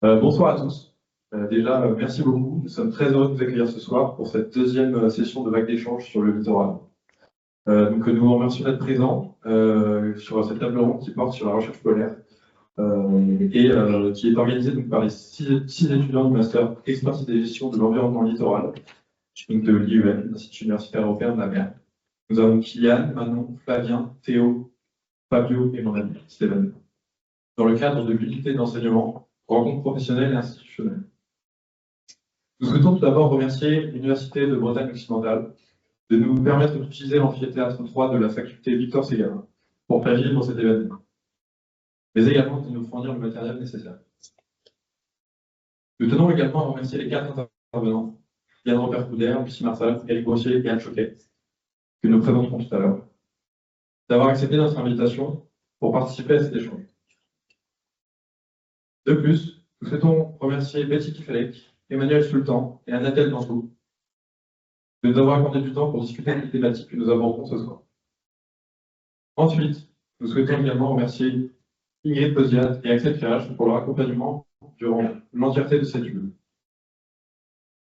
Bonsoir à tous. Déjà, merci beaucoup. Nous sommes très heureux de vous accueillir ce soir pour cette deuxième session de vague d'échange sur le littoral. Nous vous remercions d'être présents sur cette table ronde qui porte sur la recherche polaire qui est organisée donc, par les six étudiants du master expertise et gestion de l'environnement littoral donc de l'IUM, l'Institut universitaire européen de la mer. Nous avons Kylian, Manon, Flavien, Théo, Fabio et mon ami Stéphane. Dans le cadre de l'unité d'enseignement, rencontres professionnelles et institutionnelles. Nous souhaitons tout d'abord remercier l'Université de Bretagne occidentale de nous permettre d'utiliser l'amphithéâtre 3 de la faculté Victor Ségalin pour faire vivre cet événement, mais également de nous fournir le matériel nécessaire. Nous tenons également à remercier les 4 intervenants, Yann Robert-Couder, Lucie Marsal, Eric Brossier et Anne Choquet, que nous présenterons tout à l'heure, d'avoir accepté notre invitation pour participer à cet échange. De plus, nous souhaitons remercier Betty Kifelec, Emmanuel Sultan et Anatel Dantou de nous avoir accordé du temps pour discuter des thématiques que nous abordons ce soir. Ensuite, nous souhaitons également remercier Ingrid Posiat et Axel Firage pour leur accompagnement durant l'entièreté de cette journée.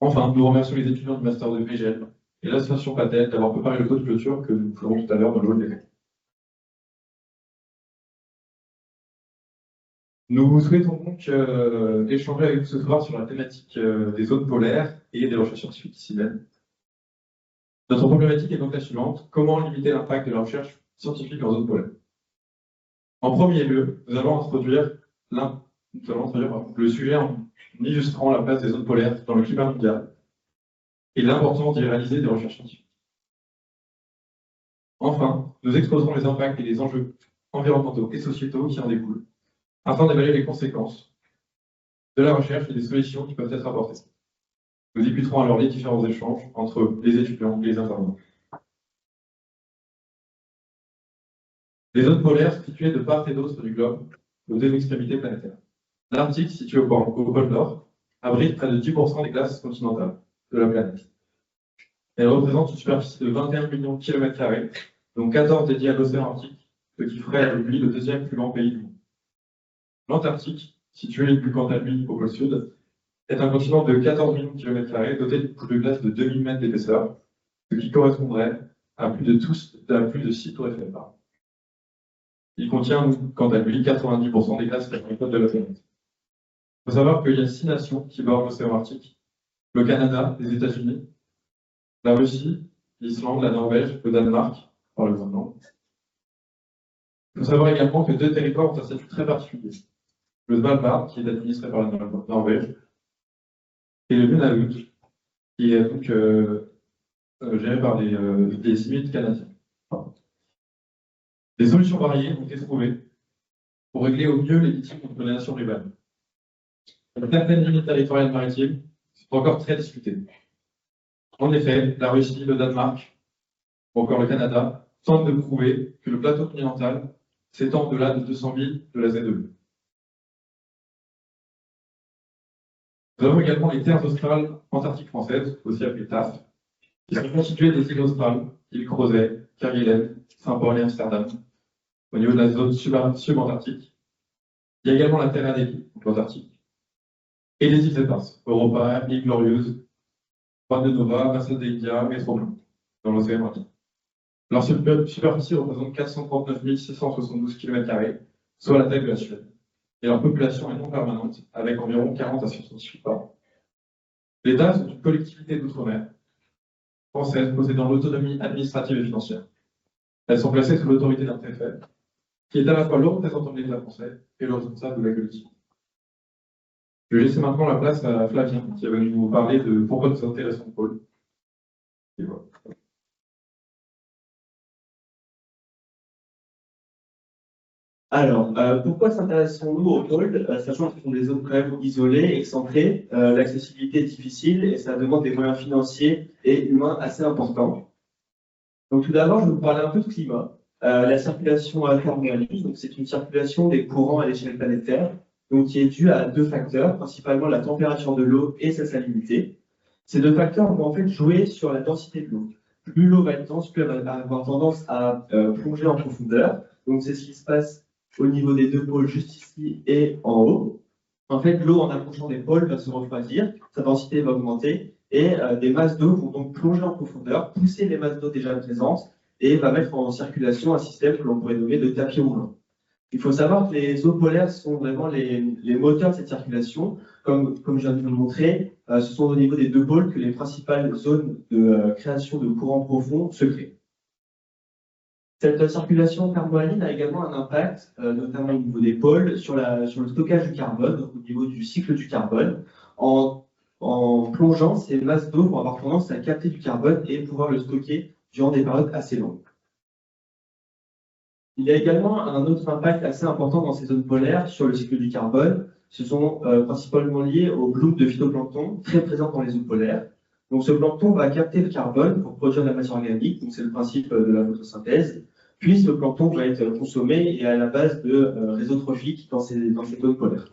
Enfin, nous remercions les étudiants du master de VGL et l'association Patel d'avoir préparé le code de clôture que nous ferons tout à l'heure dans le hall d'écran. Nous souhaitons donc échanger avec vous ce soir sur la thématique des zones polaires et des recherches scientifiques qui s'y mènent. Notre problématique est donc la suivante: comment limiter l'impact de la recherche scientifique en zone polaire? En premier lieu, nous allons introduire le sujet en illustrant la place des zones polaires dans le climat mondial et l'importance d'y réaliser des recherches scientifiques. Enfin, nous exposerons les impacts et les enjeux environnementaux et sociétaux qui en découlent, afin d'évaluer les conséquences de la recherche et des solutions qui peuvent être apportées. Nous débuterons alors les différents échanges entre les étudiants et les intervenants. Les zones polaires sont situées de part et d'autre du globe, aux deux extrémités planétaires. L'Arctique, situé au pôle Nord, abrite près de 10% des glaces continentales de la planète. Elle représente une superficie de 21 millions de km², dont 14 dédiés à l'océan Arctique, ce qui ferait de lui le deuxième plus grand pays du monde. L'Antarctique, situé lui quant à lui au pôle Sud, est un continent de 14 millions de km², doté d'une couche de glace de 2000 mètres d'épaisseur, ce qui correspondrait à plus de 6 tours Eiffel par an. Il contient, quant à lui, 90% des glaces métropolitaines de la planète. Il faut savoir qu'il y a 6 nations qui bordent l'océan Arctique: le Canada, les États-Unis, la Russie, l'Islande, la Norvège, le Danemark, par le Groenland. Il faut savoir également que 2 territoires ont un statut très particulier: le Svalbard, qui est administré par la Norvège, et le Nunavut, qui est donc géré par des Inuits canadiens. Des solutions variées ont été trouvées pour régler au mieux les litiges entre les nations rivales. Certaines limites territoriales maritimes sont encore très discutées. En effet, la Russie, le Danemark ou encore le Canada tentent de prouver que le plateau continental s'étend au-delà de 200 000 de la ZEE. Nous avons également les terres australes antarctiques françaises, aussi appelées TAF, qui sont constituées des îles australes, îles Crozet, Kerguelen, Saint-Paul et Amsterdam, au niveau de la zone subantarctique. Il y a également la Terre Adélie, l'Antarctique, et les îles éparses, Europa, île Glorieuse, Juan de Nova, Merced de India et Troblon, dans l'océan Atlantique. Leur superficie représente 439 672 km², soit la taille de la Suède, et leur population est non permanente, avec environ 40 à 100 scientifiques par an. Les TAF sont une collectivité d'outre-mer française possédant l'autonomie administrative et financière. Elles sont placées sous l'autorité d'un préfet, qui est à la fois le représentant de l'État français et le responsable de la collectivité. Je vais laisser maintenant la place à Flavien, qui va nous parler de pourquoi nous intéressons au pôle. Et voilà. Alors, pourquoi s'intéressons-nous au pôle, sachant que ce sont des zones quand même isolées, excentrées, l'accessibilité est difficile et ça demande des moyens financiers et humains assez importants. Donc tout d'abord, je vais vous parler un peu de climat. La circulation thermodynamique, donc c'est une circulation des courants à l'échelle planétaire, donc qui est due à 2 facteurs, principalement la température de l'eau et sa salinité. Ces 2 facteurs vont en fait jouer sur la densité de l'eau. Plus l'eau va être dense, plus elle va avoir tendance à plonger en profondeur. Donc c'est ce qui se passe au niveau des 2 pôles juste ici et en haut. En fait, l'eau en approchant des pôles va se refroidir, sa densité va augmenter et des masses d'eau vont donc plonger en profondeur, pousser les masses d'eau déjà présentes et va mettre en circulation un système que l'on pourrait nommer de tapis roulant. Il faut savoir que les eaux polaires sont vraiment les moteurs de cette circulation. Comme je viens de vous le montrer, ce sont au niveau des deux pôles que les principales zones de création de courants profonds se créent. Cette circulation carbone a également un impact, notamment au niveau des pôles, sur le stockage du carbone, donc au niveau du cycle du carbone. En plongeant, ces masses d'eau vont avoir tendance à capter du carbone et pouvoir le stocker durant des périodes assez longues. Il y a également un autre impact assez important dans ces zones polaires sur le cycle du carbone. Ce sont principalement liés aux blooms de phytoplancton très présents dans les zones polaires. Donc ce plancton va capter le carbone pour produire de la matière organique, donc c'est le principe de la photosynthèse. Puis ce plancton va être consommé et à la base de réseaux trophiques dans ces zones polaires.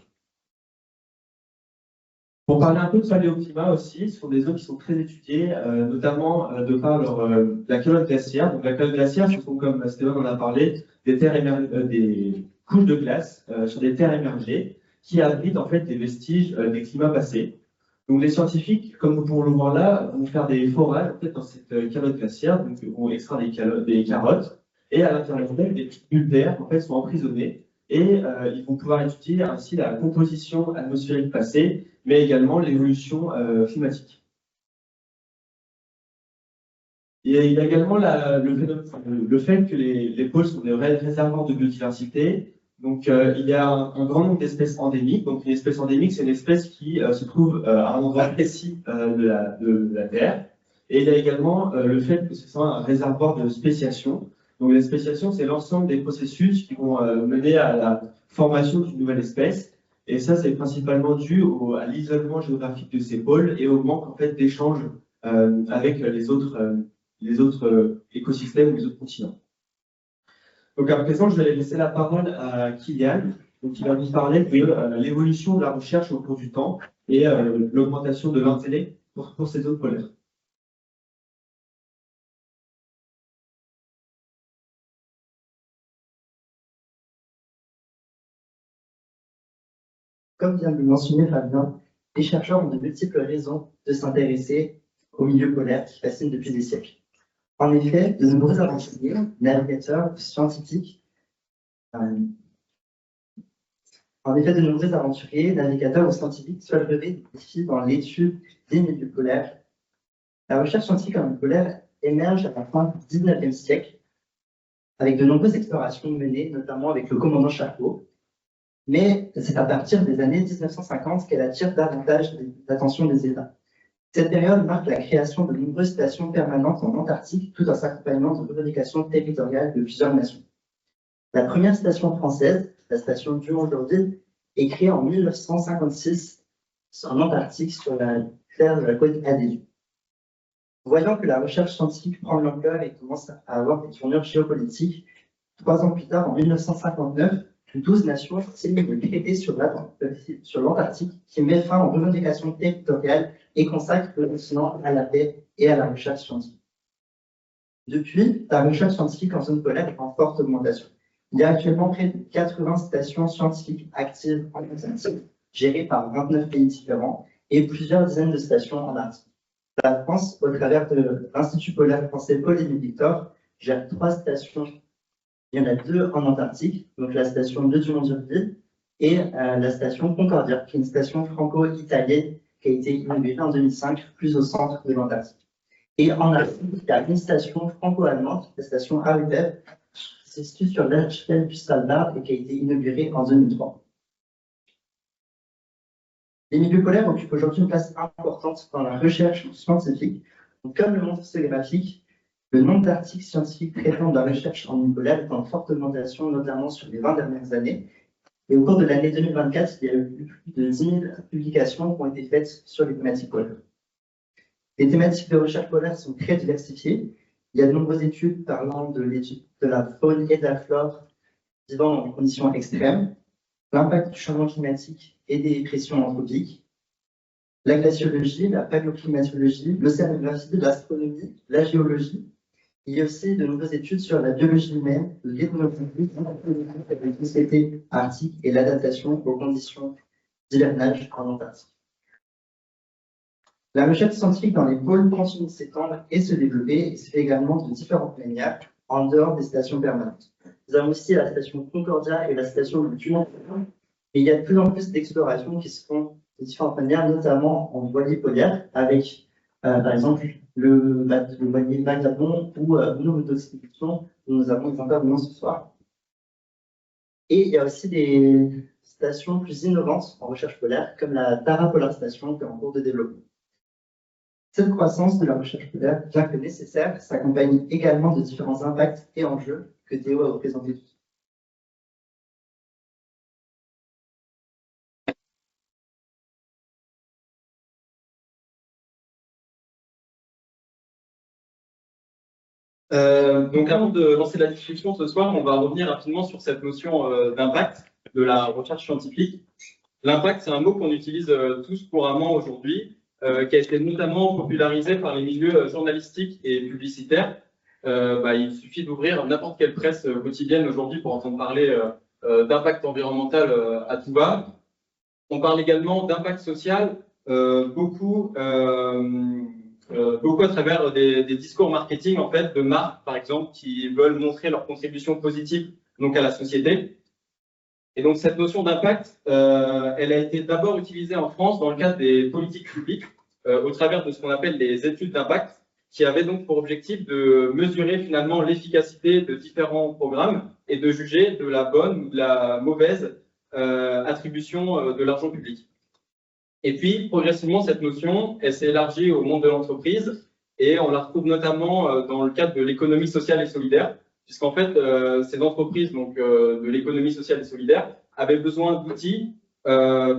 Pour parler un peu de paléoclimat aussi, ce sont des zones qui sont très étudiées, notamment de par la calotte glaciaire. Donc la calotte glaciaire, ce sont, comme Stéphane en a parlé, des couches de glace sur des terres émergées qui abritent en fait des vestiges des climats passés. Donc les scientifiques, comme nous pouvons le voir là, vont faire des forages en fait, dans cette calotte glaciaire, donc vont extraire des carottes, et à l'intérieur d'elles, des petites bulles d'air en fait, sont emprisonnées, et ils vont pouvoir étudier ainsi la composition atmosphérique passée, mais également l'évolution climatique. Et il y a également le fait que les pôles sont des vrais réservoirs de biodiversité. Donc, il y a un grand nombre d'espèces endémiques. Donc, une espèce endémique, c'est une espèce qui se trouve à un endroit précis de la Terre. Et il y a également le fait que ce soit un réservoir de spéciation. Donc, la spéciation, c'est l'ensemble des processus qui vont mener à la formation d'une nouvelle espèce. Et ça, c'est principalement dû à l'isolement géographique de ces pôles et au manque en fait, d'échanges avec les autres écosystèmes ou les autres continents. Donc à présent, je vais laisser la parole à Kylian, qui va nous parler de l'évolution de la recherche au cours du temps et l'augmentation de l'intérêt pour ces zones polaires. Comme vient de le mentionner Fabien, les chercheurs ont de multiples raisons de s'intéresser au milieu polaire qui fascine depuis des siècles. En effet, de nombreux aventuriers, navigateurs, scientifiques, ou scientifiques souhaitent relever des défis dans l'étude des milieux polaires. La recherche scientifique en milieu polaire émerge à la fin du XIXe siècle, avec de nombreuses explorations menées, notamment avec le commandant Charcot. Mais c'est à partir des années 1950 qu'elle attire davantage l'attention des États. Cette période marque la création de nombreuses stations permanentes en Antarctique, tout en s'accompagnant de revendications territoriales de plusieurs nations. La première station française, la station Dumont-D'Urville, est créée en 1956 en Antarctique sur la terre de la côte Adélie. Voyant que la recherche scientifique prend de l'ampleur et commence à avoir des tournures géopolitiques, 3 ans plus tard, en 1959, 12 nations signent le traité sur l'Antarctique qui met fin aux revendications territoriales et consacre le continent à la paix et à la recherche scientifique. Depuis, la recherche scientifique en zone polaire est en forte augmentation. Il y a actuellement près de 80 stations scientifiques actives en Antarctique, gérées par 29 pays différents, et plusieurs dizaines de stations en Arctique. La France, au travers de l'Institut polaire français Paul-Émile-Victor, gère 3 stations. Il y en a 2 en Antarctique, donc la station de Dumont-D'Urville et la station Concordia, qui est une station franco-italienne qui a été inaugurée en 2005, plus au centre de l'Antarctique. Et en Arctique, il y a une station franco-allemande, la station Aripev, qui se situe sur l'archipel du Svalbard et qui a été inaugurée en 2003. Les milieux polaires occupent aujourd'hui une place importante dans la recherche scientifique. Donc, comme le montre ce graphique, le nombre d'articles scientifiques traitant de la recherche en milieu polaire est en forte augmentation, notamment sur les 20 dernières années. Et au cours de l'année 2024, il y a eu plus de 10 000 publications qui ont été faites sur les thématiques polaires. Les thématiques de recherche polaire sont très diversifiées. Il y a de nombreuses études parlant de la faune et de la flore vivant dans des conditions extrêmes, l'impact du changement climatique et des pressions anthropiques, la glaciologie, la paléoclimatologie, l'océanographie, l'astronomie, la géologie. Il y a aussi de nombreuses études sur la biologie humaine, l'ethnographie, la société arctique et l'adaptation aux conditions d'hivernage en Antarctique. La recherche scientifique dans les pôles continue de s'étendre et se développer et se fait également de différentes manières en dehors des stations permanentes. Nous avons aussi la station Concordia et la station Dumont. Et il y a de plus en plus d'explorations qui se font de différentes manières, notamment en voilier polaire, avec par exemple le voilier Vagabond ou nos d'expédition, dont nous avons des intervenants ce soir. Et il y a aussi des stations plus innovantes en recherche polaire, comme la Tara Polar Station, qui est en cours de développement. Cette croissance de la recherche polaire, bien que nécessaire, s'accompagne également de différents impacts et enjeux que Théo a représentés. Donc avant de lancer la discussion ce soir, on va revenir rapidement sur cette notion d'impact de la recherche scientifique. L'impact, c'est un mot qu'on utilise tous couramment aujourd'hui, qui a été notamment popularisé par les milieux journalistiques et publicitaires. Il suffit d'ouvrir n'importe quelle presse quotidienne aujourd'hui pour entendre parler d'impact environnemental à tout va. On parle également d'impact social, beaucoup à travers des discours marketing en fait de marques par exemple qui veulent montrer leur contribution positive donc à la société. Et donc cette notion d'impact, elle a été d'abord utilisée en France dans le cadre des politiques publiques au travers de ce qu'on appelle les études d'impact, qui avaient donc pour objectif de mesurer finalement l'efficacité de différents programmes et de juger de la bonne ou de la mauvaise attribution de l'argent public. Et puis, progressivement, cette notion, elle s'est élargie au monde de l'entreprise et on la retrouve notamment dans le cadre de l'économie sociale et solidaire, puisqu'en fait, ces entreprises donc, de l'économie sociale et solidaire avaient besoin d'outils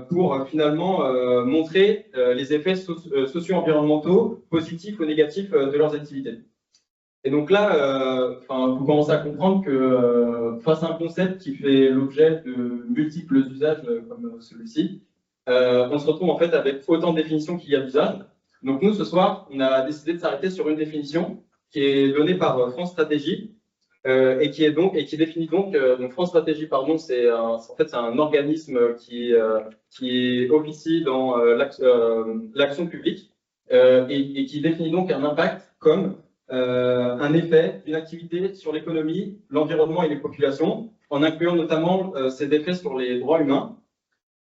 pour finalement montrer les effets socio-environnementaux positifs ou négatifs de leurs activités. Et donc là, vous commencez à comprendre que face à un concept qui fait l'objet de multiples usages comme celui-ci, on se retrouve en fait avec autant de définitions qu'il y a d'usages. Donc nous, ce soir, on a décidé de s'arrêter sur une définition qui est donnée par France Stratégie et qui définit donc France Stratégie, pardon, c'est en fait c'est un organisme qui officie dans l'action publique et qui définit donc un impact comme un effet d'une activité sur l'économie, l'environnement et les populations, en incluant notamment ses effets sur les droits humains.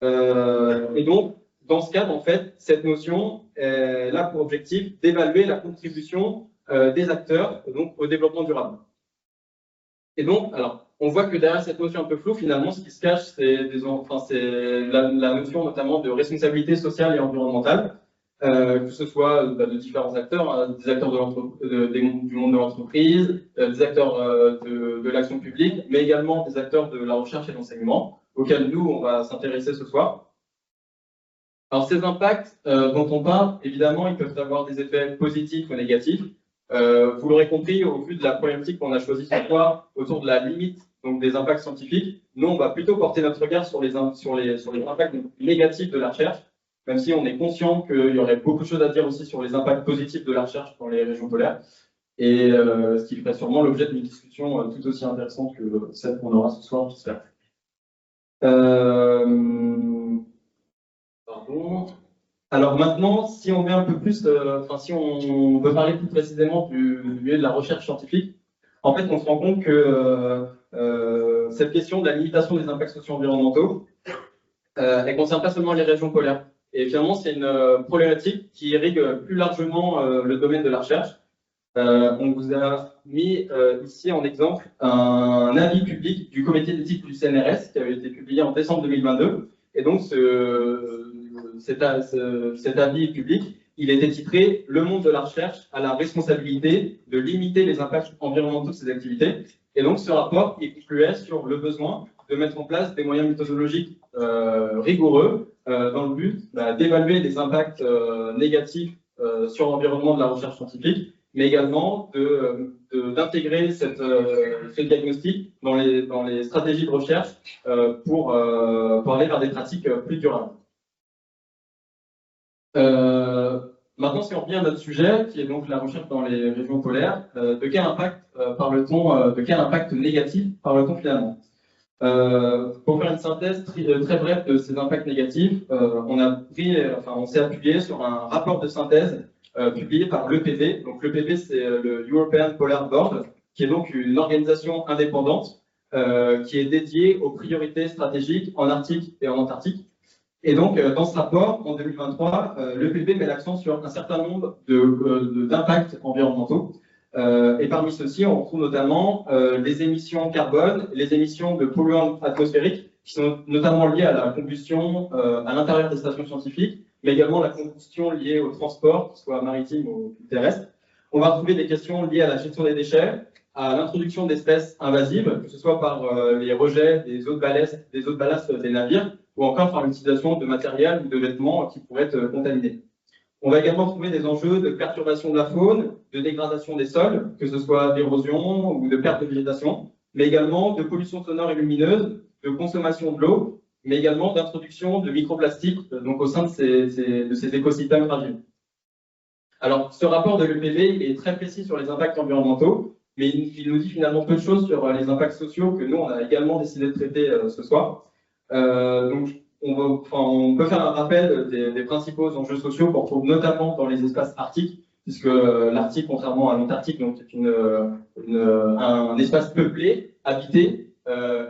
Et donc, dans ce cadre, en fait, cette notion a pour objectif d'évaluer la contribution des acteurs donc, au développement durable. Et donc, alors, on voit que derrière cette notion un peu floue, finalement, ce qui se cache, c'est la notion notamment de responsabilité sociale et environnementale, que ce soit de différents acteurs, hein, des acteurs du monde de l'entreprise, des acteurs de l'action publique, mais également des acteurs de la recherche et de l'enseignement, auxquels nous, on va s'intéresser ce soir. Alors, ces impacts dont on parle, évidemment, ils peuvent avoir des effets positifs ou négatifs. Vous l'aurez compris, au vu de la problématique qu'on a choisie ce soir autour de la limite donc des impacts scientifiques, nous, on va plutôt porter notre regard sur les impacts négatifs de la recherche, même si on est conscient qu'il y aurait beaucoup de choses à dire aussi sur les impacts positifs de la recherche dans les régions polaires, et ce qui ferait sûrement l'objet d'une discussion tout aussi intéressante que celle qu'on aura ce soir, j'espère. Pardon. Alors maintenant, si on met un peu plus, si on veut parler plus précisément du milieu de la recherche scientifique, en fait, on se rend compte que cette question de la limitation des impacts socio-environnementaux, elle ne concerne pas seulement les régions polaires. Et finalement, c'est une problématique qui irrigue plus largement le domaine de la recherche. On vous a mis ici en exemple un avis public du comité d'éthique du CNRS qui avait été publié en décembre 2022. Et donc, cet avis public, il était titré « Le monde de la recherche a la responsabilité de limiter les impacts environnementaux de ses activités ». Et donc, ce rapport, il concluait sur le besoin de mettre en place des moyens méthodologiques rigoureux dans le but d'évaluer les impacts négatifs sur l'environnement de la recherche scientifique, mais également d'intégrer ce diagnostic dans les stratégies de recherche pour aller vers des pratiques plus durables. Maintenant, si on revient à notre sujet, qui est donc la recherche dans les régions polaires, de quel impact parle-t-on, de quel impact négatif parle-t-on finalement? Pour faire une synthèse très brève de ces impacts négatifs, on s'est appuyé sur un rapport de synthèse publié par l'EPB. Donc l'EPB, c'est le European Polar Board, qui est donc une organisation indépendante qui est dédiée aux priorités stratégiques en Arctique et en Antarctique. Et donc, dans ce rapport, en 2023, l'EPB met l'accent sur un certain nombre d'impacts environnementaux. Et parmi ceux-ci, on retrouve notamment les émissions carbone, les émissions de polluants atmosphériques, qui sont notamment liées à la combustion à l'intérieur des stations scientifiques, mais également la combustion liée au transport, qu'il soit maritime ou terrestre. On va retrouver des questions liées à la gestion des déchets, à l'introduction d'espèces invasives, que ce soit par les rejets des eaux de ballast des navires, ou encore par l'utilisation de matériel ou de vêtements qui pourraient être contaminés. On va également trouver des enjeux de perturbation de la faune, de dégradation des sols, que ce soit d'érosion ou de perte de végétation, mais également de pollution sonore et lumineuse, de consommation de l'eau, mais également d'introduction de microplastiques donc au sein de ces écosystèmes fragiles. Alors, ce rapport de l'EPB est très précis sur les impacts environnementaux, mais il nous dit finalement peu de choses sur les impacts sociaux que nous, on a également décidé de traiter ce soir. Donc, on peut faire un rappel des principaux enjeux sociaux qu'on retrouve notamment dans les espaces arctiques, puisque l'Arctique, contrairement à l'Antarctique, donc est un espace peuplé, habité,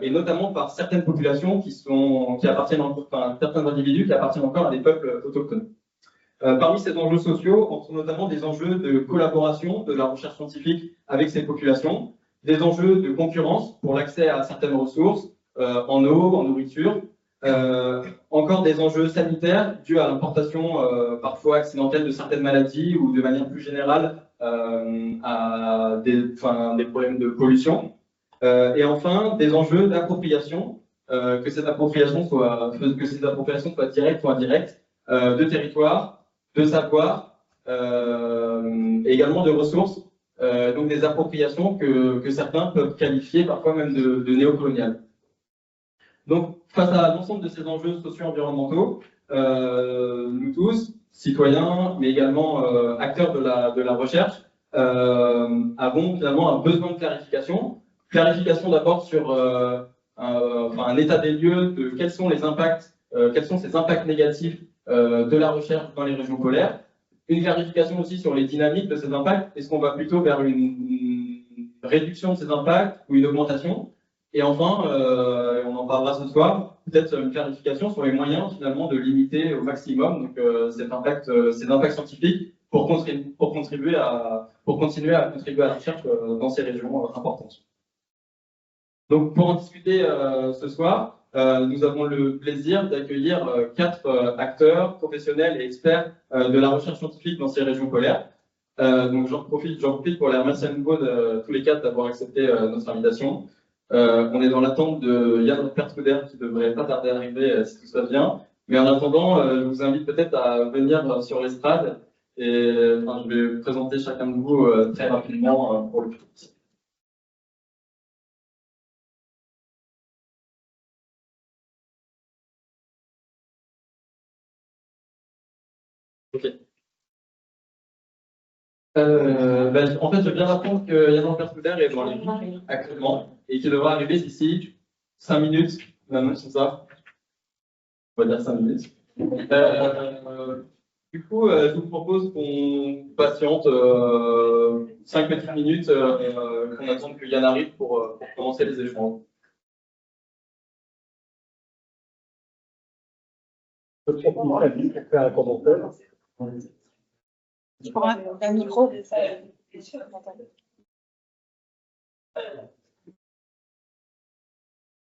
et notamment par certaines populations qui appartiennent, certains individus qui appartiennent encore à des peuples autochtones. Parmi ces enjeux sociaux, on trouve notamment des enjeux de collaboration de la recherche scientifique avec ces populations, des enjeux de concurrence pour l'accès à certaines ressources, en eau, en nourriture, encore des enjeux sanitaires dus à l'importation parfois accidentelle de certaines maladies ou de manière plus générale à des problèmes de pollution. Et enfin, des enjeux d'appropriation, que cette appropriation soit directe ou indirecte, de territoire, de savoir, et également de ressources, donc des appropriations que certains peuvent qualifier parfois même de néocoloniales. Donc, face à l'ensemble de ces enjeux socio-environnementaux, nous tous, citoyens, mais également acteurs de la recherche, avons finalement un besoin de clarification. Clarification d'abord sur un état des lieux de quels sont ces impacts négatifs de la recherche dans les régions polaires. Une clarification aussi sur les dynamiques de ces impacts. Est-ce qu'on va plutôt vers une réduction de ces impacts ou une augmentation? Et enfin, on en parlera ce soir, peut-être une clarification sur les moyens finalement de limiter au maximum donc, ces impacts scientifiques pour continuer à contribuer à la recherche dans ces régions importantes. Donc pour en discuter ce soir, nous avons le plaisir d'accueillir 4 acteurs, professionnels et experts de la recherche scientifique dans ces régions polaires. Donc j'en profite pour les remercier à nouveau tous les 4 d'avoir accepté notre invitation. On est dans l'attente de Yann Pertkuder qui devrait pas tarder à arriver si tout ça va bien. Mais en attendant, je vous invite peut-être à venir sur l'estrade et je vais vous présenter chacun de vous très rapidement pour le public. Ok. En fait, je viens d'apprendre que Yann Pertkuder est dans les lignes actuellement et qu'il devra arriver d'ici 5 minutes, même c'est ça. On va dire 5 minutes. Du coup, je vous propose qu'on patiente 5 petites minutes, qu'on attende que Yann arrive pour commencer les échanges. Je prends un commentaire. Tu prends un micro, c'est sûr,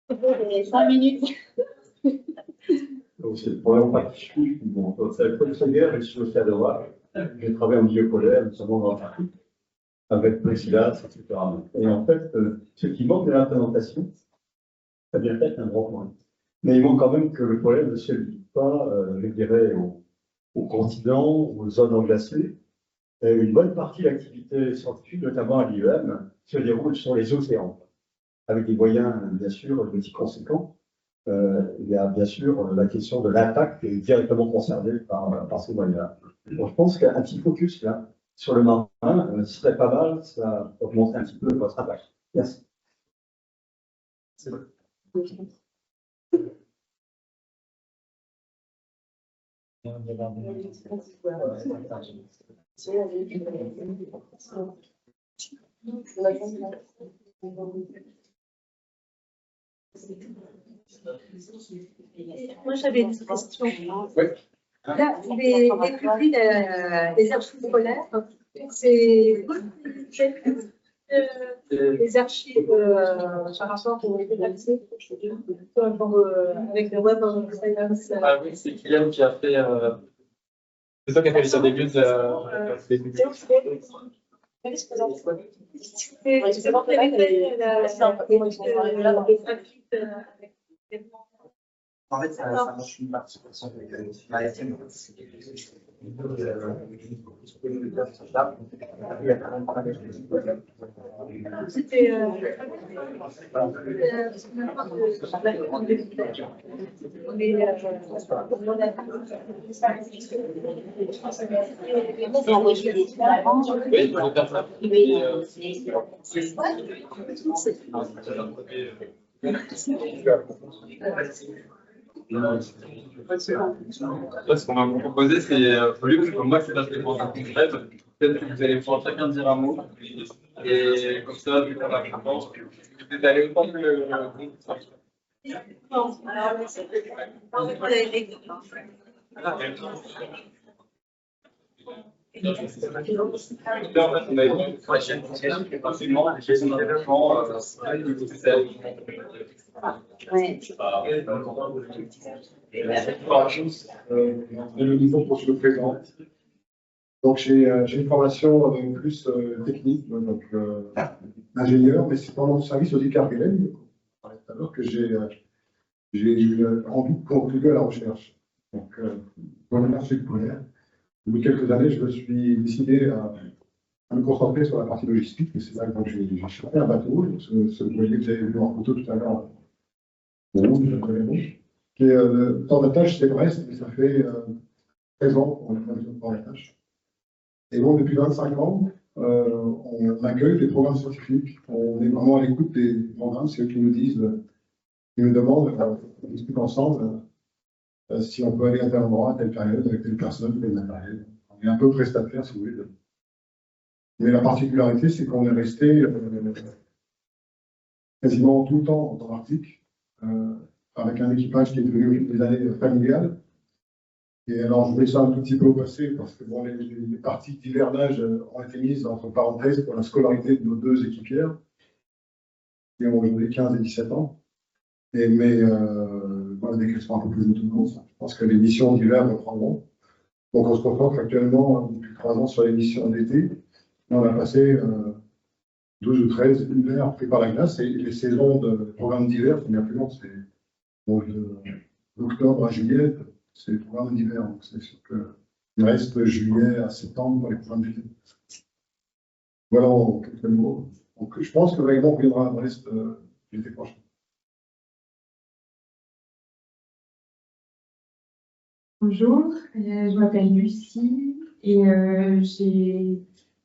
c'est 5 minutes. Donc, c'est probablement pas qui je suis. Bon, c'est la première guerre et je suis aussi à Doha. J'ai travaillé en milieu polaire, notamment dans l'Arctique, avec Priscilla, etc. Et en fait, ce qui manque de l'implémentation, ça vient peut-être un grand point. Mais il manque quand même que le problème ne se limite pas, je dirais, au continent, aux zones englacées. Et une bonne partie de l'activité scientifique, notamment à l'IEM, se déroule sur les océans, avec des moyens, bien sûr, de conséquents. Il y a bien sûr la question de l'impact qui est directement concerné par ces moyens-là. Donc, je pense qu'un petit focus là sur le marin serait pas mal, ça augmenterait un petit peu votre impact. Merci. Moi, j'avais une question. Oui. Là, les publics des archives scolaires, c'est les archives par rapport aux pédagogies, avec le web en science. Ah oui, c'est Kylian qui a fait. C'est toi qui as fait les débuts En fait, ça marche une participation maritime. C'était Oui, je vais faire ça. Ce qu'on va vous proposer, c'est, au lieu que moi je fasse des présentations concrètes, peut-être que vous allez pouvoir chacun dire un mot. Et comme ça, vu qu'on a plus de temps, vous allez autant que le on a une prochaine facilement, la gestion d'un événement, le niveau pour se le présente. Donc j'ai une formation plus technique, donc ingénieur, mais c'est pendant le service aux ICARGLM, alors que j'ai eu envie de contribuer à la recherche. Donc dans le marché polaire, au bout de quelques années, je me suis décidé à me concentrer sur la partie logistique, et c'est là que j'ai chopé un bateau, ce voilier que vous avez vu en photo tout à l'heure, qui est le port d'attache, c'est Brest, mais ça fait 13 ans qu'on est dans le port d'attache. Et bon, depuis 25 ans, on accueille des programmes scientifiques, on est vraiment à l'écoute des programmes, c'est eux qui nous disent, qui nous demandent, on discute ensemble si on peut aller à tel endroit, à telle période, avec telle personne, tel matériel. On est un peu prestataire, si vous voulez. Mais la particularité, c'est qu'on est resté quasiment tout le temps dans l'Arctique, avec un équipage qui est devenu au fil des années familial. Et alors, je mets ça un tout petit peu au passé, parce que bon, les parties d'hivernage ont été mises entre parenthèses pour la scolarité de nos deux équipières, qui ont aujourd'hui 15 et 17 ans. Mais voilà, dès qu'elles seront un peu plus autonomes, je pense que les missions d'hiver reprendront. Donc, on se concentre actuellement, depuis 3 ans, sur les missions d'été. On a passé 12 ou 13 hivers pris par la glace, et les saisons de programme d'hiver sont bien plus longues. C'est d'octobre à juillet, c'est le programme d'hiver. Donc, c'est sûr qu'il reste juillet à septembre pour les programmes d'été. Voilà en quelques mots. Donc, je pense que Raymond viendra à Brest l'été prochain. Bonjour, je m'appelle Lucie et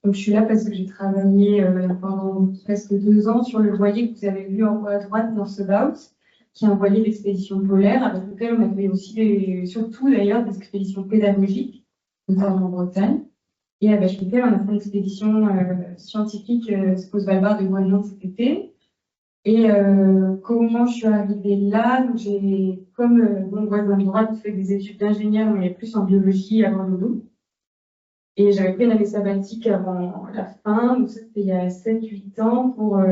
donc, je suis là parce que j'ai travaillé pendant presque 2 ans sur le voilier que vous avez vu en haut à droite, Norsebaut, qui est un voilier d'expédition polaire avec lequel on a fait aussi, surtout d'ailleurs, des expéditions pédagogiques, notamment en Bretagne, et avec lequel on a fait une expédition scientifique Svalbard de Groenland cet été. Et comment je suis arrivée là? Donc comme mon voisin de droite fait des études d'ingénieur, mais plus en biologie à Grenoble. Et j'avais pris une année sabbatique avant la fin, donc ça c'était il y a 7-8 ans, pour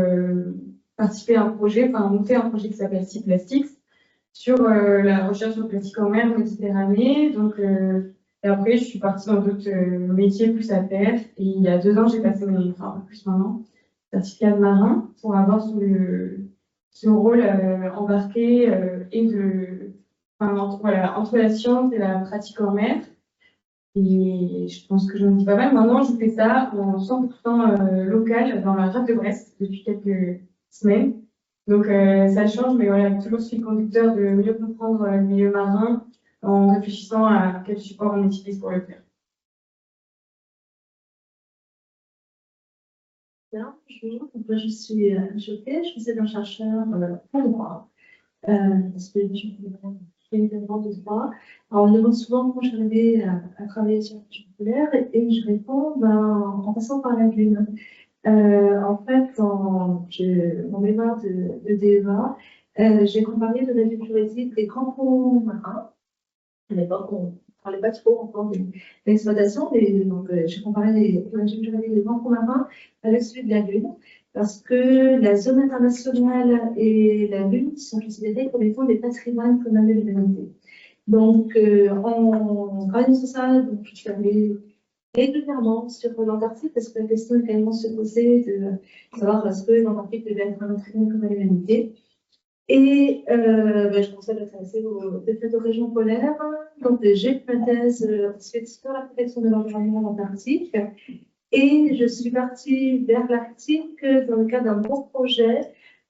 participer à un projet, enfin monter un projet qui s'appelle Sea Plastics, sur la recherche de plastique en mer Méditerranée. Donc, et après, je suis partie dans d'autres métiers plus à terre. Et il y a 2 ans, j'ai passé, enfin un peu plus maintenant, certificat de marin pour avoir ce rôle embarqué entre la science et la pratique en mer. Et je pense que j'en dis pas mal. Maintenant, je fais ça en 100% local dans la rade de Brest depuis quelques semaines. Donc, ça change, mais voilà, avec toujours ce fil conducteur de mieux comprendre le milieu marin en réfléchissant à quel support on utilise pour le faire. Bonjour, moi je suis Jocquet, je suis enseignante-chercheur en droit. Parce que je fais évidemment de droit. Alors, on me demande souvent comment j'arrivais à travailler sur la culture populaire et je réponds en passant par la lune. En fait, mon mémoire de DEA, j'ai comparé de la vie juridique des grands fonds marins. À l'époque, on ne parlait pas trop encore d'exploitation, donc j'ai comparé la vie juridique des grands fonds marins avec celui de la Lune, parce que la zone internationale et la Lune sont considérées comme étant des patrimoines communs de l'humanité. Donc, en travaillant sur ça, donc, je suis allée régulièrement sur l'Antarctique, parce que la question est également se poser de savoir est-ce que l'Antarctique devait être un patrimoine commun de l'humanité. Et je commençais à m'intéresser aux régions polaires. Donc, j'ai fait ma thèse ensuite sur la protection de l'environnement antarctique. Et je suis partie vers l'Arctique dans le cadre d'un gros projet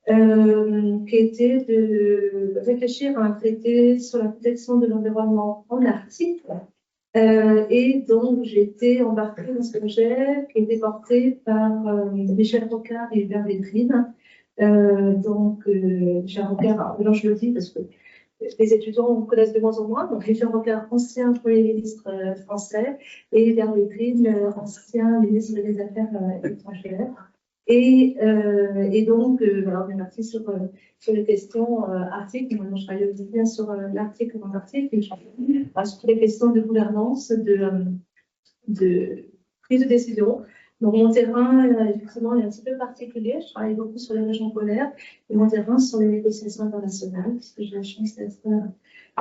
qui était de réfléchir à un traité sur la protection de l'environnement en Arctique. Et donc, j'ai été embarquée dans ce projet qui était porté par Michel Rocard et Hubert Védrine. Michel Rocard, alors je le dis parce que les étudiants connaissent de moins en moins. Donc, Michel Rocard, ancien Premier ministre français, et Hubert Védrine, ancien ministre des Affaires étrangères. Et donc, alors, on est parti sur les questions arctiques. Maintenant, je travaille aussi bien sur l'Arctique que l'Antarctique, et sur les questions de gouvernance, de prise de décision. Donc, mon terrain, effectivement, est un petit peu particulier. Je travaille beaucoup sur les régions polaires, et mon terrain sur les négociations internationales, puisque j'ai la chance d'être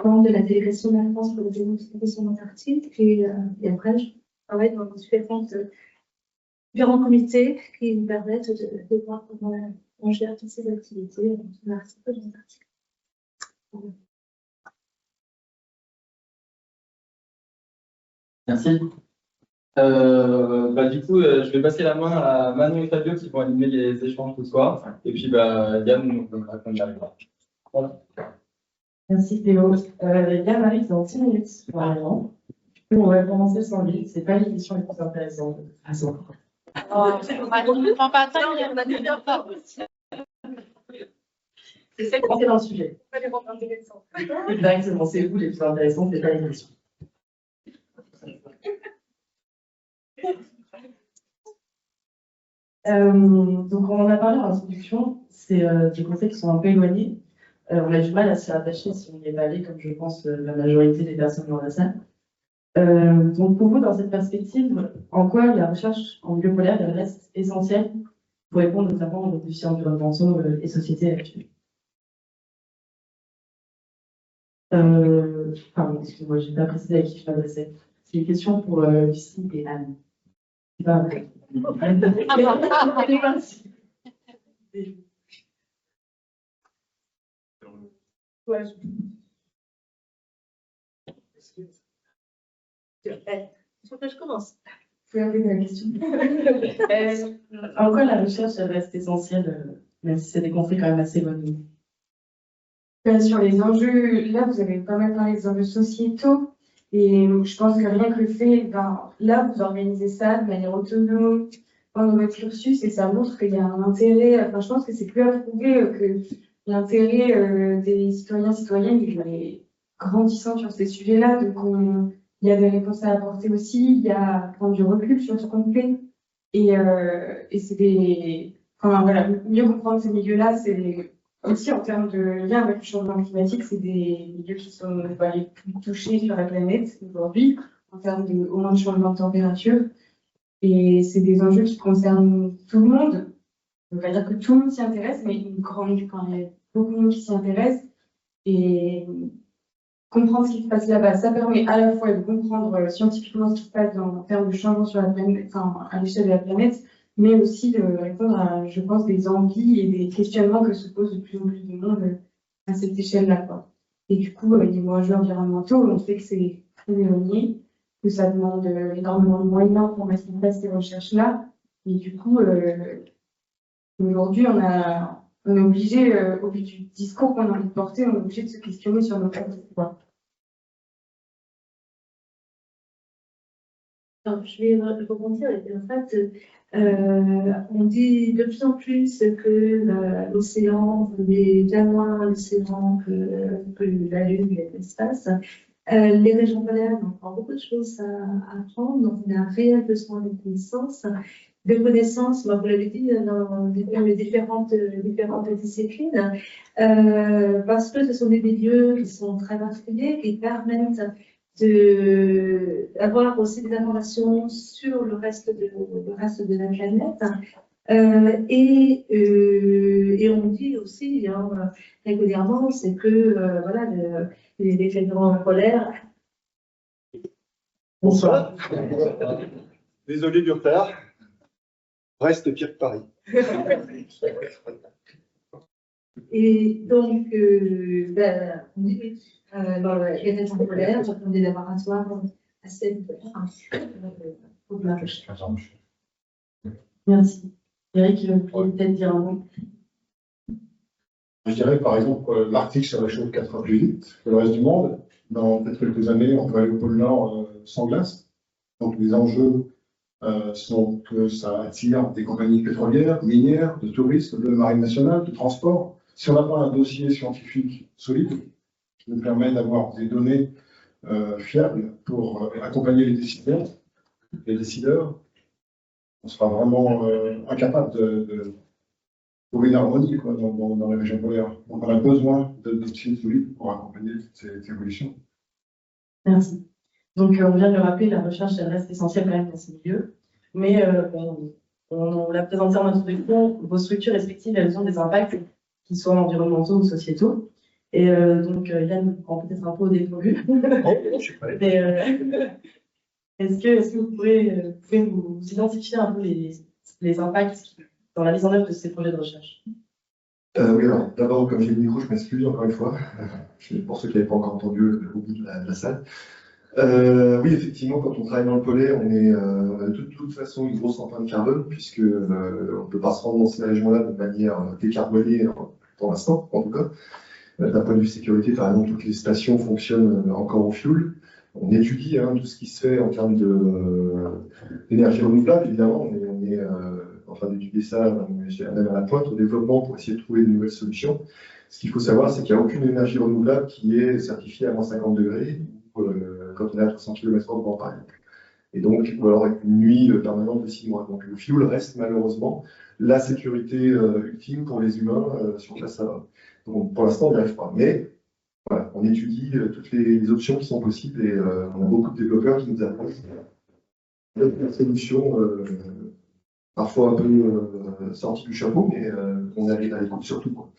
membre de la délégation de la France pour les négociations antarctiques. Et après, je travaille dans différents comités qui me permettent de voir comment on gère toutes ces activités en Arctique et en Antarctique. Merci. Du coup, je vais passer la main à Manon et Fabio qui vont animer les échanges ce soir. Et puis, Yann, on y arrivera. Voilà. Merci Théo. Yann arrive dans 10 minutes pour l'arrivant. On va commencer sans lui. Ce n'est pas l'émission la plus intéressante de toute façon. C'est celle qui est dans le sujet. Exactement, c'est vous les plus intéressants, c'est pas l'émission. Donc, on en a parlé en introduction, c'est des concepts qui sont un peu éloignés. On a du mal à s'y rattacher si on n'y est pas allé, comme je pense la majorité des personnes dans la salle. Donc, pour vous, dans cette perspective, en quoi la recherche en milieu polaire reste essentielle pour répondre notamment aux défis environnementaux et sociétés actuelles? Pardon, excusez-moi, je n'ai pas précisé à qui je m'adressais. C'est une question pour Lucie et Anne. C'est pas vrai. Ouais. Je commence. Vous pouvez appeler la question. En quoi la recherche elle reste essentielle, même si c'est des conflits quand même assez éloignés? Sur les enjeux, là, vous avez pas mal parlé des enjeux sociétaux. Et je pense que rien que le fait, là, vous organisez ça de manière autonome pendant votre cursus et ça montre qu'il y a un intérêt. Enfin, je pense que c'est plus à prouver que l'intérêt des citoyens, citoyennes, il est grandissant sur ces sujets-là. Donc, il y a des réponses à apporter aussi, il y a à prendre du recul sur ce qu'on fait. Et c'est enfin, voilà, mieux comprendre ces milieux-là, c'est aussi en termes de lien avec le changement climatique, c'est des milieux qui sont les plus touchés sur la planète aujourd'hui, en termes au moins de changement de température. Et c'est des enjeux qui concernent tout le monde. On ne veut pas dire que tout le monde s'y intéresse, mais il y a beaucoup de monde qui s'y intéresse. Et comprendre ce qui se passe là-bas, ça permet à la fois de comprendre scientifiquement ce qui se passe en termes de changement sur la planète, enfin, à l'échelle de la planète, mais aussi de répondre à, je pense, des envies et des questionnements que se posent de plus en plus de monde à cette échelle-là, quoi. Et du coup, niveau enjeux environnementaux, on sait que c'est très éloigné, que ça demande énormément de moyens pour mettre en place ces recherches-là. Et du coup, aujourd'hui, on est obligé, au vu du discours qu'on a envie de porter, on est obligé de se questionner sur nos pratiques, quoi. Alors, je vais rebondir. Et en fait, on dit de plus en plus que l'océan est bien moins l'océan que la Lune et l'espace. Les régions polaires ont encore beaucoup de choses à apprendre, donc on a un réel besoin de connaissances. Vous l'avez dit, dans les différentes disciplines, parce que ce sont des milieux qui sont très particuliers, qui permettent d'avoir aussi des informations sur le reste de la planète. Et on dit aussi régulièrement, c'est que voilà, les phénomènes polaires. Bonsoir. Désolé du retard. Reste pire que Paris. Et donc, on dit dans les régions polaires, dans des laboratoires assez pour de la recherche. Merci. Eric, vous pouvez peut-être dire un mot. Je dirais par exemple que l'Arctique se réchauffe 4 fois plus vite que le reste du monde. Dans peut-être quelques années, on peut aller au pôle Nord sans glace. Donc les enjeux sont que ça attire des compagnies pétrolières, minières, de tourisme, de marine nationale, de transport. Si on n'a pas un dossier scientifique solide qui nous permet d'avoir des données fiables pour accompagner les décideurs, on sera vraiment incapable de trouver une harmonie quoi, dans les régions polaires. Donc on a besoin de dossiers solides pour accompagner cette évolution. Merci. Donc on vient de le rappeler, la recherche elle reste essentielle quand même dans ces milieux. Mais on l'a présenté en introduction, vos structures respectives, elles ont des impacts qui soient environnementaux ou sociétaux. Et donc Yann vous prend peut-être un peu au dépourvu. Est-ce que vous pouvez vous identifier un peu les impacts dans la mise en œuvre de ces projets de recherche? Oui, alors d'abord, comme j'ai le micro, je m'excuse encore une fois, pour ceux qui n'avaient pas encore entendu au bout de la salle. Oui, effectivement, quand on travaille dans le polaire, on est de toute façon une grosse empreinte carbone, puisque on ne peut pas se rendre dans ces régions-là de manière décarbonée, pour l'instant, en tout cas. D'un point de vue sécurité, par exemple, toutes les stations fonctionnent encore au fioul. On étudie tout ce qui se fait en termes d'énergie renouvelable, évidemment. On est en train d'étudier ça, même à la pointe, au développement, pour essayer de trouver de nouvelles solutions. Ce qu'il faut savoir, c'est qu'il n'y a aucune énergie renouvelable qui est certifiée à moins 50 degrés, quand on est à 300 km/h de vent, par exemple. Et donc, ou alors avec une nuit permanente de 6 mois. Donc le fioul reste malheureusement la sécurité ultime pour les humains sur place. Ça va. Donc pour l'instant, on n'y arrive pas. Mais voilà, on étudie toutes les options qui sont possibles et on a beaucoup de développeurs qui nous approchent des solutions parfois un peu sorties du chapeau, mais on arrive à l'écoute surtout. Quoi.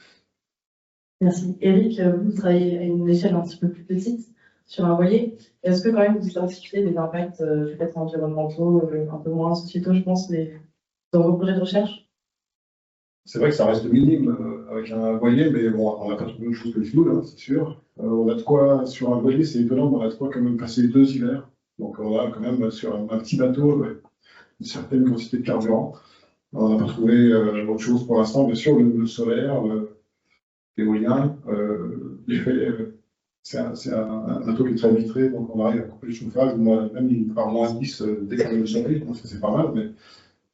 Merci. Eric, vous travaillez à une échelle un petit peu plus petite sur un voilier. Est-ce que quand même vous identifiez des impacts peut-être environnementaux, un peu moins sociétaux, je pense, dans vos projets de recherche? C'est vrai que ça reste minime avec un voilier, mais bon, on n'a pas trouvé autre chose que le fioul, c'est sûr. On a de quoi, sur un voilier, c'est étonnant, mais on a de quoi quand même passer 2 hivers. Donc on a quand même sur un petit bateau une certaine quantité de carburant. On n'a pas trouvé autre chose pour l'instant. Bien sûr, le solaire, l'éolien, c'est un bateau qui est très vitré, donc on arrive à couper le chauffage, même par moins 10 dès qu'on a le soleil, donc c'est pas mal, mais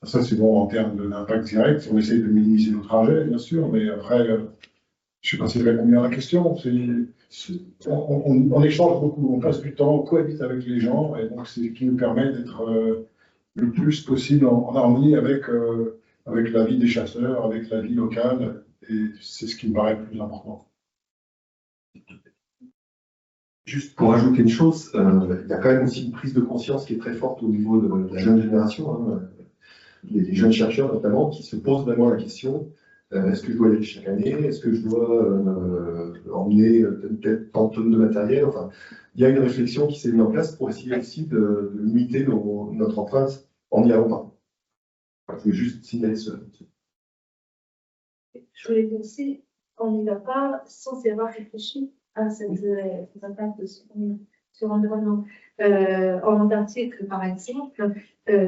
ça c'est bon en termes d'impact direct. On essaye de minimiser nos trajets, bien sûr, mais après, je ne sais pas si je réponds bien à la question. On échange beaucoup, on passe du temps, on cohabite avec les gens, et donc c'est ce qui nous permet d'être le plus possible en harmonie avec la vie des chasseurs, avec la vie locale, et c'est ce qui me paraît le plus important. Juste pour ajouter une chose, il y a quand même aussi une prise de conscience qui est très forte au niveau de la jeune génération, les jeunes chercheurs notamment, qui se posent vraiment la question est-ce que je dois y aller chaque année? Est-ce que je dois emmener peut-être tant de tonnes de matériel? Enfin, il y a une réflexion qui s'est mise en place pour essayer aussi de limiter notre empreinte en n'y allant pas. Enfin, je voulais juste signaler ça. Je voulais dire aussi, on n'y va pas sans y avoir réfléchi à ces impacts sur l'environnement. En Antarctique, par exemple,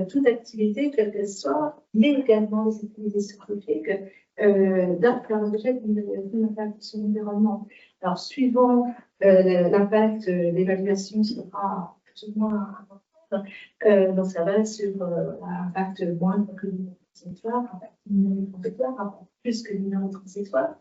toute activité, quelle qu'elle soit, mais également les activités scientifiques, doivent faire l'objet d'un impact sur l'environnement. Alors, suivant l'impact, l'évaluation sera plus ou moins importante, Donc ça va sur l'impact moindre que le numéro transitoire, impact numérique transitoire, impact plus que le numéro transitoire.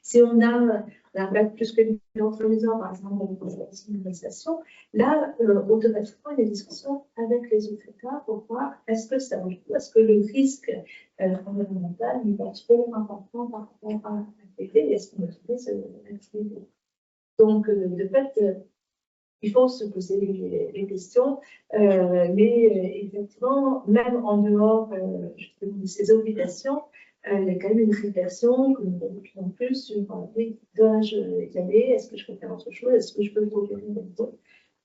Si on a l'impact plus que le numéro transitoire, par exemple, dans la signalisation, là, automatiquement, il y a des discussions avec les autres États pour voir est-ce que ça vaut, est-ce que le risque environnemental n'est pas trop important par rapport à l'activité et est-ce qu'on utilise l'activité. Donc, de fait, il faut se poser les questions, mais effectivement, même en dehors de ces obligations, il y a quand même une réflexion que nous avons de plus en plus sur oui, dois-je y aller, est-ce que je peux faire autre chose, est-ce que je peux coopérer avec d'autres,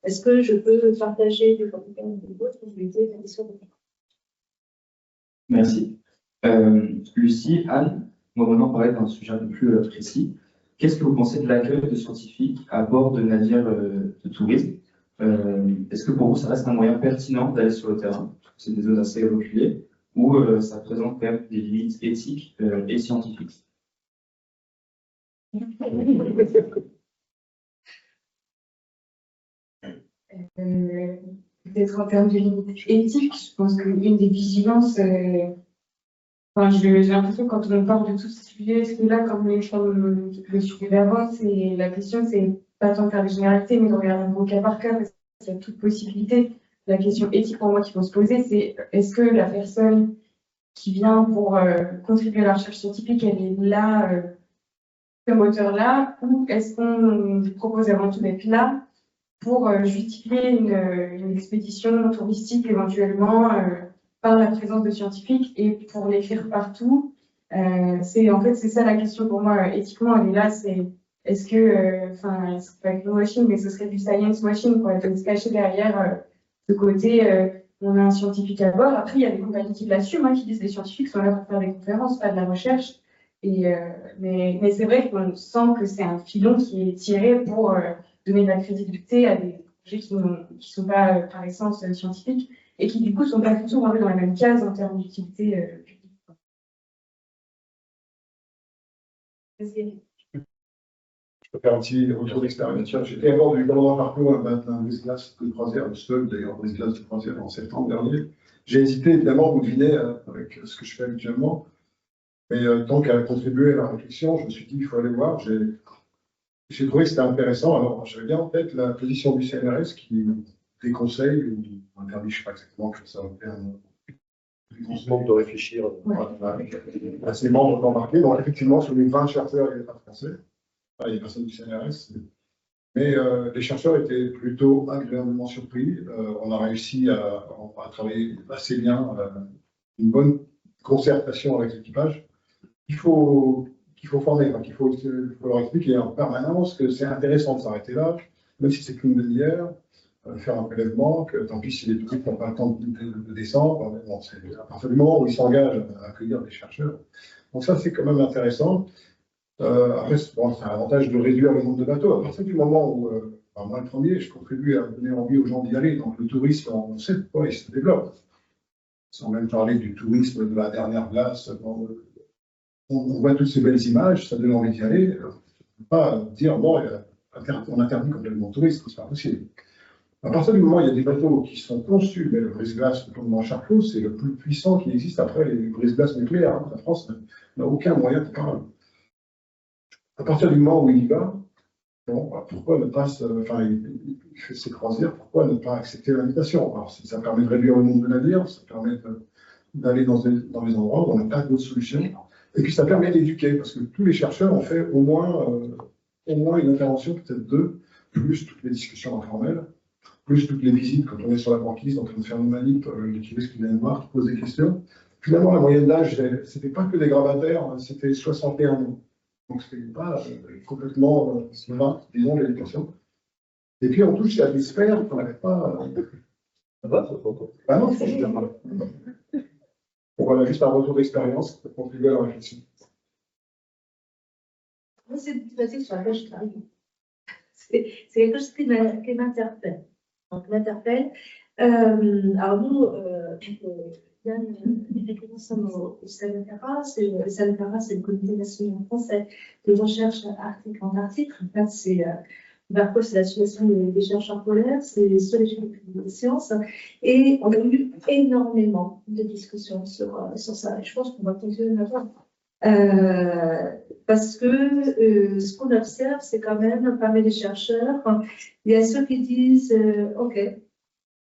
est-ce que je peux partager des compétences avec d'autres pour éviter la question de Merci. Lucie, Anne, on va maintenant parler d'un sujet un peu plus précis. Qu'est-ce que vous pensez de l'accueil de scientifiques à bord de navires de tourisme? Est-ce que pour vous, ça reste un moyen pertinent d'aller sur le terrain? C'est des zones assez reculées, ou ça présente quand même des limites éthiques et scientifiques? Peut-être en termes de limites éthiques, je pense qu'une des vigilances, enfin, j'ai l'impression que quand on parle de tous ces sujets, parce que là, comme le sujet d'avant, la question, c'est pas tant de faire des généralités, mais de regarder au cas par cas, parce qu'il y a toute possibilité. La question éthique pour moi qu'il faut se poser, c'est est-ce que la personne qui vient pour contribuer à la recherche scientifique, elle est là, ce moteur-là, ou est-ce qu'on propose avant tout d'être là pour justifier une expédition touristique éventuellement par la présence de scientifiques et pour l'écrire partout. En fait, c'est ça la question pour moi, éthiquement, elle est là, c'est est-ce que, enfin, c'est pas greenwashing, mais ce serait du science washing, quoi, de se cacher derrière ce côté, on a un scientifique à bord. Après, il y a des compagnies qui l'assument, hein, qui disent que les scientifiques sont là pour faire des conférences, pas de la recherche. Mais c'est vrai qu'on sent que c'est un filon qui est tiré pour donner de la crédibilité à des projets qui ne sont pas, par essence, scientifiques et qui, du coup, sont pas toujours dans la même case en termes d'utilité publique. Je peux faire un petit retour d'expérience. J'étais à bord du Grand Parcours, un brise-glace de croisière, le seul d'ailleurs brise-glace de croisière en septembre dernier. J'ai hésité, évidemment, vous devinez, avec ce que je fais habituellement. Mais tant qu'à contribuer à la réflexion, je me suis dit qu'il faut aller voir. J'ai trouvé que c'était intéressant. Alors, j'avais bien en tête la position du CNRS qui déconseille ou interdit, je ne sais pas exactement que ça demande de réfléchir à ses membres embarqués. Donc, effectivement, sur les 20 chercheurs, il n'y avait pas de français. Il y a personne du CNRS. Mais les chercheurs étaient plutôt agréablement surpris. On a réussi à travailler assez bien, une bonne concertation avec l'équipage. Qu'il faut former, qu'il faut leur expliquer en permanence que c'est intéressant de s'arrêter là, même si c'est qu'une demi-heure, faire un prélèvement, que tant pis si les touristes n'ont pas le temps de descendre. Bon, c'est à partir du moment où ils s'engagent à accueillir des chercheurs. Donc ça, c'est quand même intéressant. Après, bon, c'est un avantage de réduire le nombre de bateaux. À partir du moment où, moi le premier, je contribue à donner envie aux gens d'y aller. Donc le tourisme, on sait pourquoi il se développe. Sans même parler du tourisme de la dernière place. On voit toutes ces belles images, ça donne envie d'y aller. On ne peut pas dire, bon, on interdit complètement le tourisme, c'est pas possible. À partir du moment où il y a des bateaux qui sont conçus, mais le brise-glace, comme dans Charcot, c'est le plus puissant qui existe après les brise-glaces nucléaires. Hein. La France n'a aucun moyen de parler. À partir du moment où il y va, bon, pourquoi ne pas, il fait ses croisières, pourquoi ne pas accepter l'invitation? Alors, ça permet de réduire le nombre de navires, ça permet d'aller dans des endroits où on n'a pas d'autres solutions. Et puis ça permet d'éduquer, parce que tous les chercheurs ont fait au moins une intervention, peut-être deux, plus toutes les discussions informelles, plus toutes les visites quand on est sur la banquise, en train de faire une manip, les touristes qui viennent voir, qui posent des questions. Finalement, la moyenne d'âge, c'était pas que des grabataires, c'était 61 ans. Donc c'était pas complètement vain, disons, l'éducation. Et puis on touche à des sphères qu'on n'avait pas. Ça va, ça photo? Ah non, je suis pas. Voilà, juste un retour d'expérience pour contribuer à la réflexion. Moi, c'est une thématique sur laquelle je travaille. C'est quelque chose qui m'interpelle. Donc, m'interpelle. Alors, nous, nous sommes au SANECARA. Le SANECARA, c'est le Comité national français de recherche Arctique-Antarctique. En fait, c'est vers quoi c'est la situation des chercheurs polaires, c'est sur les sciences. Et on a eu énormément de discussions sur ça. Et je pense qu'on va continuer à avoir. Parce que ce qu'on observe, c'est quand même parmi les chercheurs, il y a ceux qui disent OK,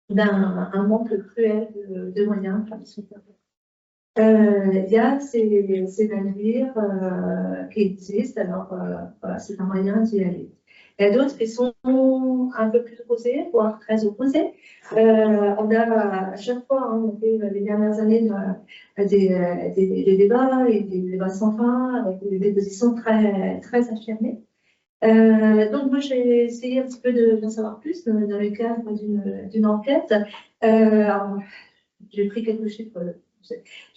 d'un manque cruel de moyens. Il y a ces navires qui existent, alors voilà, c'est un moyen d'y aller. Il y a d'autres qui sont un peu plus opposés, voire très opposés. On a à chaque fois, hein, on fait les dernières années des débats et des débats sans fin, avec des positions très, très affirmées. Donc moi j'ai essayé un petit peu d'en savoir plus dans le cadre d'une enquête. Alors, j'ai pris quelques chiffres,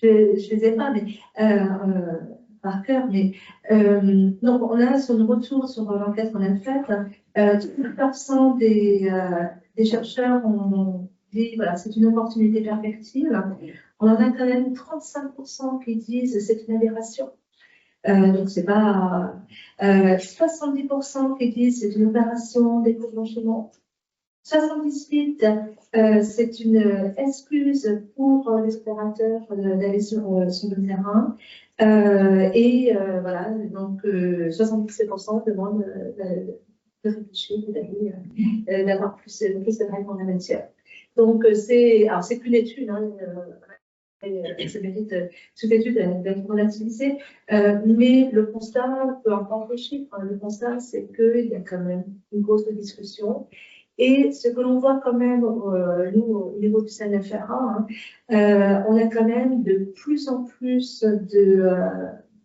je ne les ai pas, mais par cœur, mais donc on a sur le retour sur l'enquête qu'on a faite, 30% des chercheurs ont dit voilà, c'est une opportunité perfectible. On en a quand même 35% qui disent c'est une aberration. Donc c'est pas 70% qui disent c'est une opération d'éco-blanchiment. 78, c'est une excuse pour les opérateurs d'aller sur le terrain. Et voilà, donc 77% demandent de réfléchir, d'avoir plus de règles en la matière. Donc c'est qu'une étude, hein, ça mérite toute étude d'être relativisée, mais le constat, peu importe les chiffres, hein, le constat c'est qu'il y a quand même une grosse discussion. Et ce que l'on voit quand même, nous, au niveau du CNFRA, hein, on a quand même de plus en plus de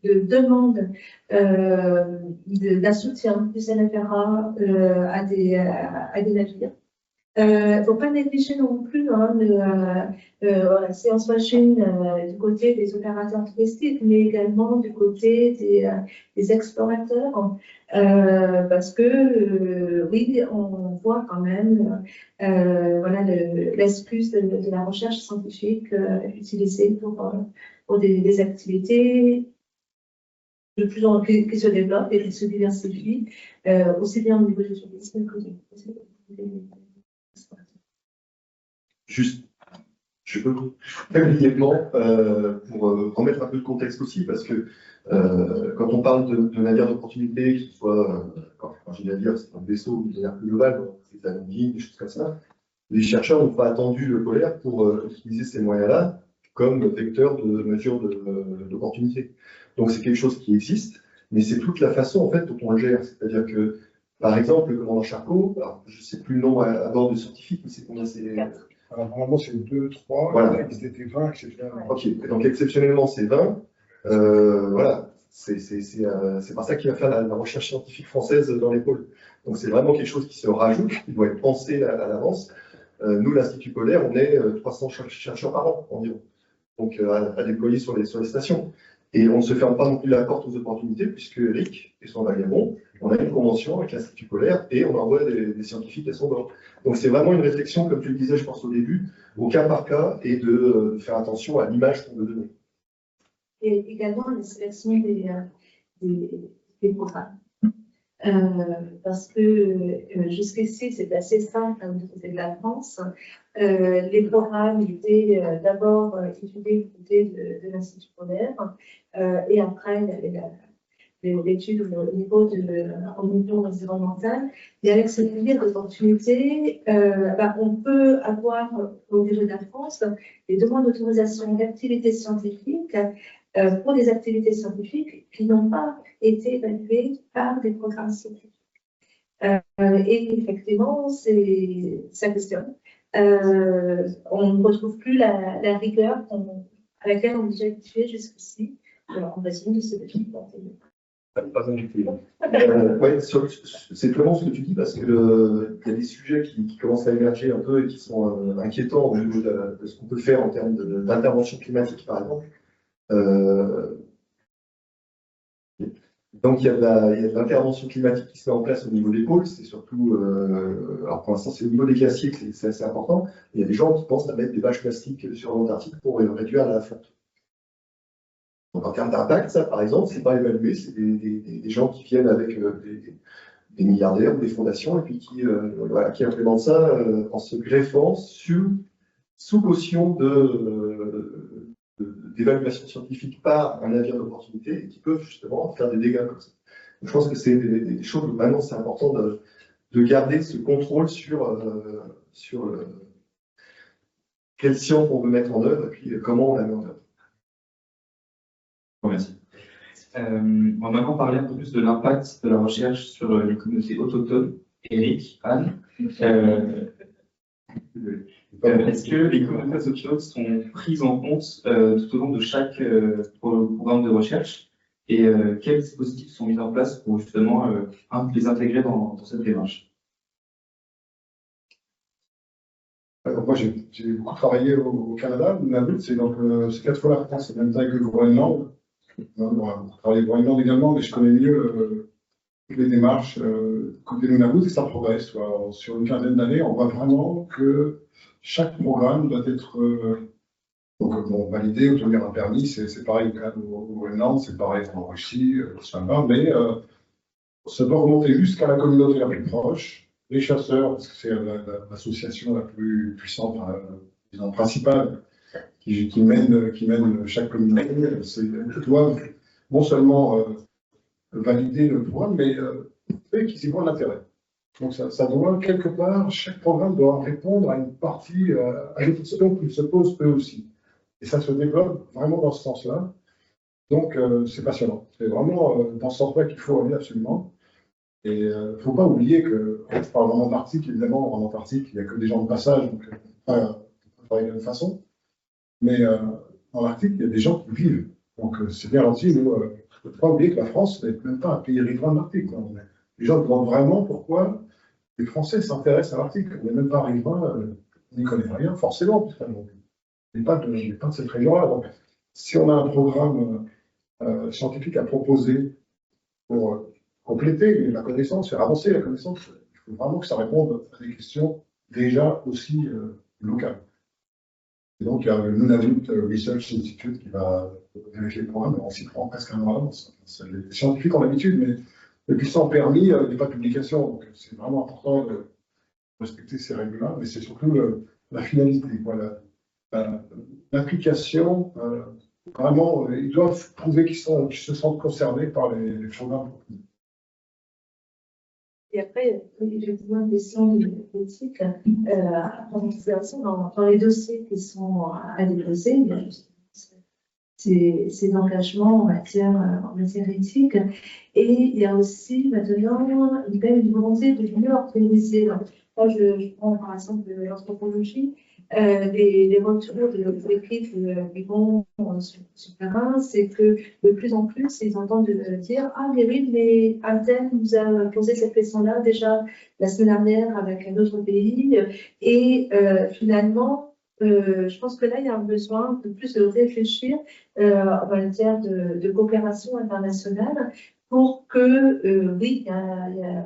demandes d'un soutien du CNFRA à des navires. Il ne faut pas négliger non plus la science machine du côté des opérateurs touristiques, mais également du côté des explorateurs, parce que oui, on voit quand même voilà, l'excuse de la recherche scientifique utilisée pour des activités de plus en plus qui se développent et qui se diversifient, aussi bien au niveau du tourisme que des Juste, je peux très brièvement pour remettre un peu de contexte aussi, parce que quand on parle de navires d'opportunité, que ce soit, quand je dis navire, c'est un vaisseau de manière plus globale, donc c'est un ligne, des choses comme ça, les chercheurs n'ont pas attendu le polaire pour utiliser ces moyens-là comme vecteur de mesure d'opportunité. Donc c'est quelque chose qui existe, mais c'est toute la façon en fait dont on le gère. C'est-à-dire que, par exemple, le commandant Charcot, alors, je ne sais plus le nom à bord de scientifiques, mais c'est combien c'est. Alors, normalement, c'est 2, 3, voilà. ils étaient 20 exceptionnellement. Ok, donc exceptionnellement, c'est 20. Voilà, c'est par ça qu'il va faire la recherche scientifique française dans les pôles. Donc c'est vraiment quelque chose qui se rajoute, qui doit être pensé à l'avance. Nous, l'Institut polaire, on est 300 chercheurs par an environ, donc à déployer sur les stations. Et on ne se ferme pas non plus la porte aux opportunités, puisque Eric et son vagabond, on a une convention avec l'Institut polaire et on envoie des scientifiques à son bord. Donc c'est vraiment une réflexion, comme tu le disais, je pense au début, au cas par cas, et de faire attention à l'image qu'on veut donner. Et également la sélection des programmes. Parce que jusqu'ici, c'est assez simple du côté de la France. Les programmes étaient d'abord étudiés du côté de l'Institut polaire, et après, il y avait l'étude au niveau environnemental. Et avec cette filière d'opportunités, on peut avoir au niveau de la France des demandes d'autorisation d'activités scientifiques pour des activités scientifiques qui n'ont pas été évaluées par des programmes scientifiques. Et effectivement, ça questionne. On ne retrouve plus la rigueur à laquelle on est déjà habitué jusqu'ici, en raison de ce défi. Pas injecté. Ouais, c'est vraiment ce que tu dis, parce qu'il y a des sujets qui commencent à émerger un peu et qui sont inquiétants au niveau de ce qu'on peut faire en termes d'intervention climatique, par exemple. Donc il y a de l'intervention climatique qui se met en place au niveau des pôles, c'est surtout, alors pour l'instant c'est au niveau des glaciers que c'est assez important. Il y a des gens qui pensent à mettre des bâches plastiques sur l'Antarctique pour réduire la fonte. Donc en termes d'impact, ça par exemple, c'est pas évalué, c'est des gens qui viennent avec des milliardaires ou des fondations, et puis qui implémentent ça en se greffant sous caution d'évaluation scientifique par un navire d'opportunité, et qui peuvent justement faire des dégâts comme ça. Donc, je pense que c'est des choses où vraiment c'est important de garder ce contrôle sur quelle science on veut mettre en œuvre et puis comment on la met en œuvre. Merci. On va maintenant parler un peu plus de l'impact de la recherche sur les communautés autochtones. Eric, Anne, est-ce que les communautés autochtones sont prises en compte tout au long de chaque programme de recherche et quels dispositifs sont mis en place pour justement les intégrer dans cette démarche? Alors, moi, j'ai beaucoup travaillé au Canada. Nunavut, c'est 4 fois la France, c'est la même taille que le Groenland. J'ai travaillé au Groenland également, mais je connais mieux toutes les démarches côté Nunavut, et ça progresse. Sur une quinzaine d'années, on voit vraiment que chaque programme doit être validé, obtenir un permis. C'est pareil au Groenland, c'est pareil en Russie, mais ça doit remonter jusqu'à la communauté la plus proche. Les chasseurs, parce que c'est l'association la plus puissante, disons, principale, qui mène chaque communauté, doivent non seulement valider le programme, mais qu'ils y voient l'intérêt. Donc ça doit, quelque part, chaque programme doit répondre à une partie, à une question qu'ils se posent eux aussi. Et ça se développe vraiment dans ce sens-là. Donc c'est passionnant. C'est vraiment dans ce sens-là qu'il faut aller absolument. Et il ne faut pas oublier que, je parle vraiment d'Arctique, évidemment, en Antarctique, il n'y a que des gens de passage, donc on peut travailler de la même façon. Mais en Arctique, il y a des gens qui vivent. Donc c'est garanti. Il ne faut pas oublier que la France n'est même pas un pays riverain de l'Arctique. Les gens demandent vraiment pourquoi les Français s'intéressent à l'Arctique. On n'est même pas riverain, on n'y connaît rien, forcément, parce qu'on n'est pas de cette région-là. Donc si on a un programme scientifique à proposer pour compléter la connaissance, faire avancer la connaissance, il faut vraiment que ça réponde à des questions déjà aussi locales. Et donc, il y a le Nunavut Research Institute qui va vérifier le programme, on s'y prend presque un an à l'avance. Les scientifiques ont l'habitude, mais depuis sans permis, il n'y a pas de publication, donc c'est vraiment important de respecter ces règles-là, mais c'est surtout la finalité, l'implication. Vraiment, ils doivent prouver qu'ils se sentent concernés par les programmes. Et après, effectivement, une question d'éthique à prendre en considération dans les dossiers qui sont à déposer. C'est l'engagement en matière éthique. Et il y a aussi maintenant une volonté de mieux organiser. Là, je prends par exemple l'anthropologie. Les retours de l'équipe qui vont sur le terrain, c'est que de plus en plus, ils entendent dire « Ah, mais oui, mais un tel nous a posé cette question-là déjà la semaine dernière avec un autre pays. » Et finalement, je pense que là, il y a un besoin de plus de réfléchir en matière de coopération internationale pour que, oui, la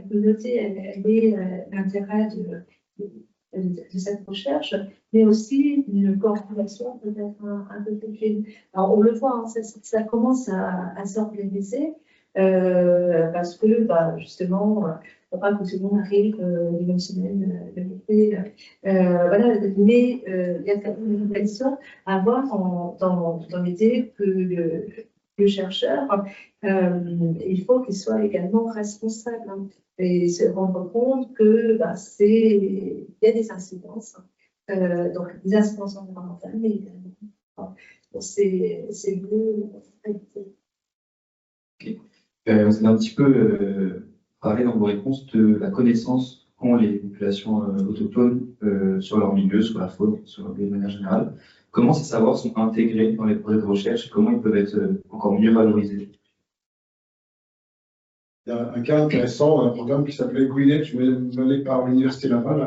communauté, elle ait l'intérêt de cette recherche, mais aussi une coordination peut-être un peu plus fine. Alors, on le voit, hein, ça commence à s'organiser parce que, justement, il ne faut pas que tout le monde arrive les mêmes semaines de l'été. Voilà, mais il y a quand même une réflexion à avoir dans l'idée que le chercheur, il faut qu'il soit également responsable. Hein, et se rendre compte que il y a des incidences, donc des incidences environnementales, mais également c'est mieux. Okay. Vous avez un petit peu parlé dans vos réponses de la connaissance qu'ont les populations autochtones sur leur milieu, sur la faune, sur leur milieu de manière générale. Comment ces savoirs sont intégrés dans les projets de recherche et comment ils peuvent être encore mieux valorisés? Il y a un cas intéressant, un programme qui s'appelait Greenedge, mené par l'Université Laval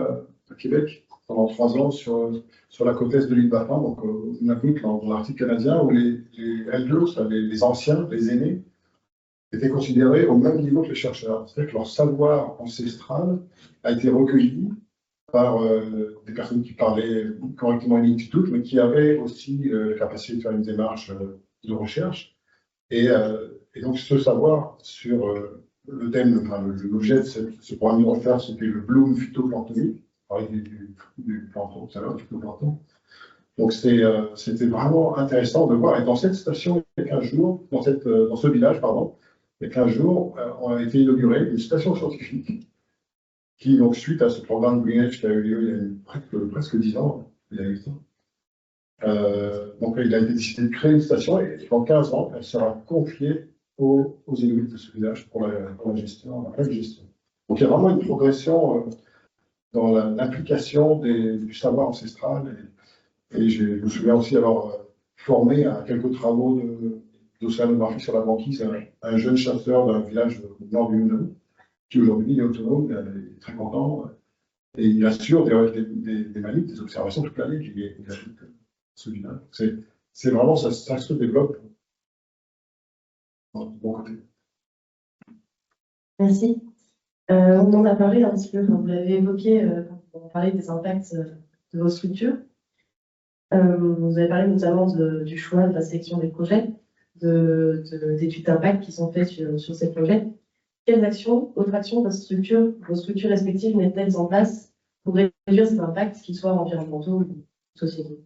à Québec pendant 3 ans sur la côte est de l'île Baffin, donc au Nunavut, dans l'Arctique canadien, où les elders, les anciens, les aînés, étaient considérés au même niveau que les chercheurs. C'est-à-dire que leur savoir ancestral a été recueilli par des personnes qui parlaient correctement inuktitut, mais qui avaient aussi la capacité de faire une démarche de recherche. Et donc ce savoir sur le thème, enfin, l'objet de ce programme de recherche, c'était le bloom phytoplanctonique. On parlait du plancton tout à l'heure, du phytoplancton. Donc c'était vraiment intéressant de voir. Et dans cette station, il y a 15 jours, dans ce village, pardon, il y a 15 jours, on a été inauguré une station scientifique qui, donc, suite à ce programme Green Edge qui a eu lieu il y a presque 10 ans, il y a 8 ans, donc il a été décidé de créer une station et dans 15 ans, elle sera confiée aux Inuits de ce village pour la gestion, la pleine gestion. Donc il y a vraiment une progression dans l'implication du savoir ancestral. Et je me souviens aussi avoir formé à quelques travaux d'océanographie sur la banquise un jeune chasseur d'un village au nord du Nunavut, qui aujourd'hui est autonome, il est très content, et il assure des manips, des observations toute l'année qu'il habite ce village. C'est vraiment, ça se développe de bon côté. Merci. On en a parlé un petit peu, vous l'avez évoqué quand on parlait des impacts de vos structures. Vous avez parlé notamment du choix de la sélection des projets, d'études d'impact qui sont faites sur ces projets. Quelles autres actions vos structures respectives mettent-elles en place pour réduire ces impacts, qu'ils soient environnementaux ou sociétaux?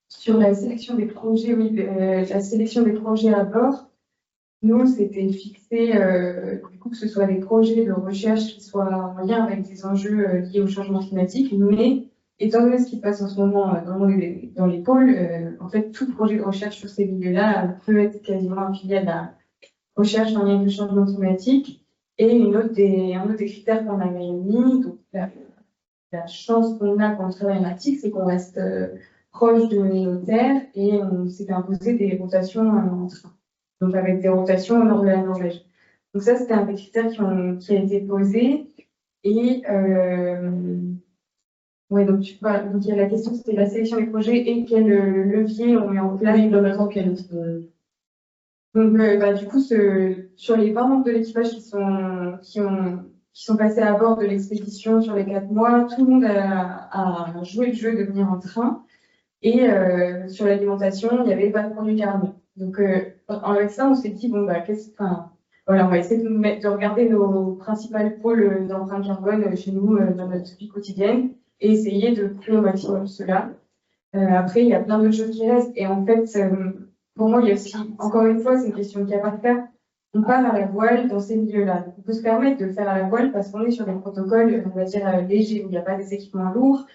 Sur la sélection des projets, oui, la sélection des projets à bord, nous, c'était fixé, du coup, que ce soit des projets de recherche qui soient en lien avec des enjeux liés au changement climatique, mais étant donné ce qui se passe en ce moment dans les pôles, en fait, tout projet de recherche sur ces milieux-là peut être quasiment affilié à la recherche en lien avec le changement climatique. Et un autre des critères qu'on avait mis, donc la chance qu'on a quand on travaille en Arctique, c'est qu'on reste proche de nos terres et on s'était imposé des rotations en train. Donc avec des rotations au nord de la Norvège. Donc ça, c'était un des critères qui a été posé. Et ouais, donc il y a la question, c'était la sélection des projets et quel levier on met en place. Oui, globalement, quel Donc du coup, sur les 20 membres de l'équipage qui sont passés à bord de l'expédition sur les 4 mois, tout le monde a joué le jeu de venir en train. Et sur l'alimentation, il n'y avait pas de produits carnés. Donc, avec ça, on s'est dit, bon, bah, voilà, on va essayer de regarder nos principales pôles d'empreinte carbone chez nous, dans notre vie quotidienne, et essayer de couper au maximum cela. Après, il y a plein d'autres choses qui restent. Et en fait, pour moi, il y a aussi, encore une fois, c'est une question de cas par cas. On part à la voile dans ces milieux-là. Donc, on peut se permettre de le faire à la voile parce qu'on est sur des protocoles, on va dire, légers, où il n'y a pas des équipements lourds.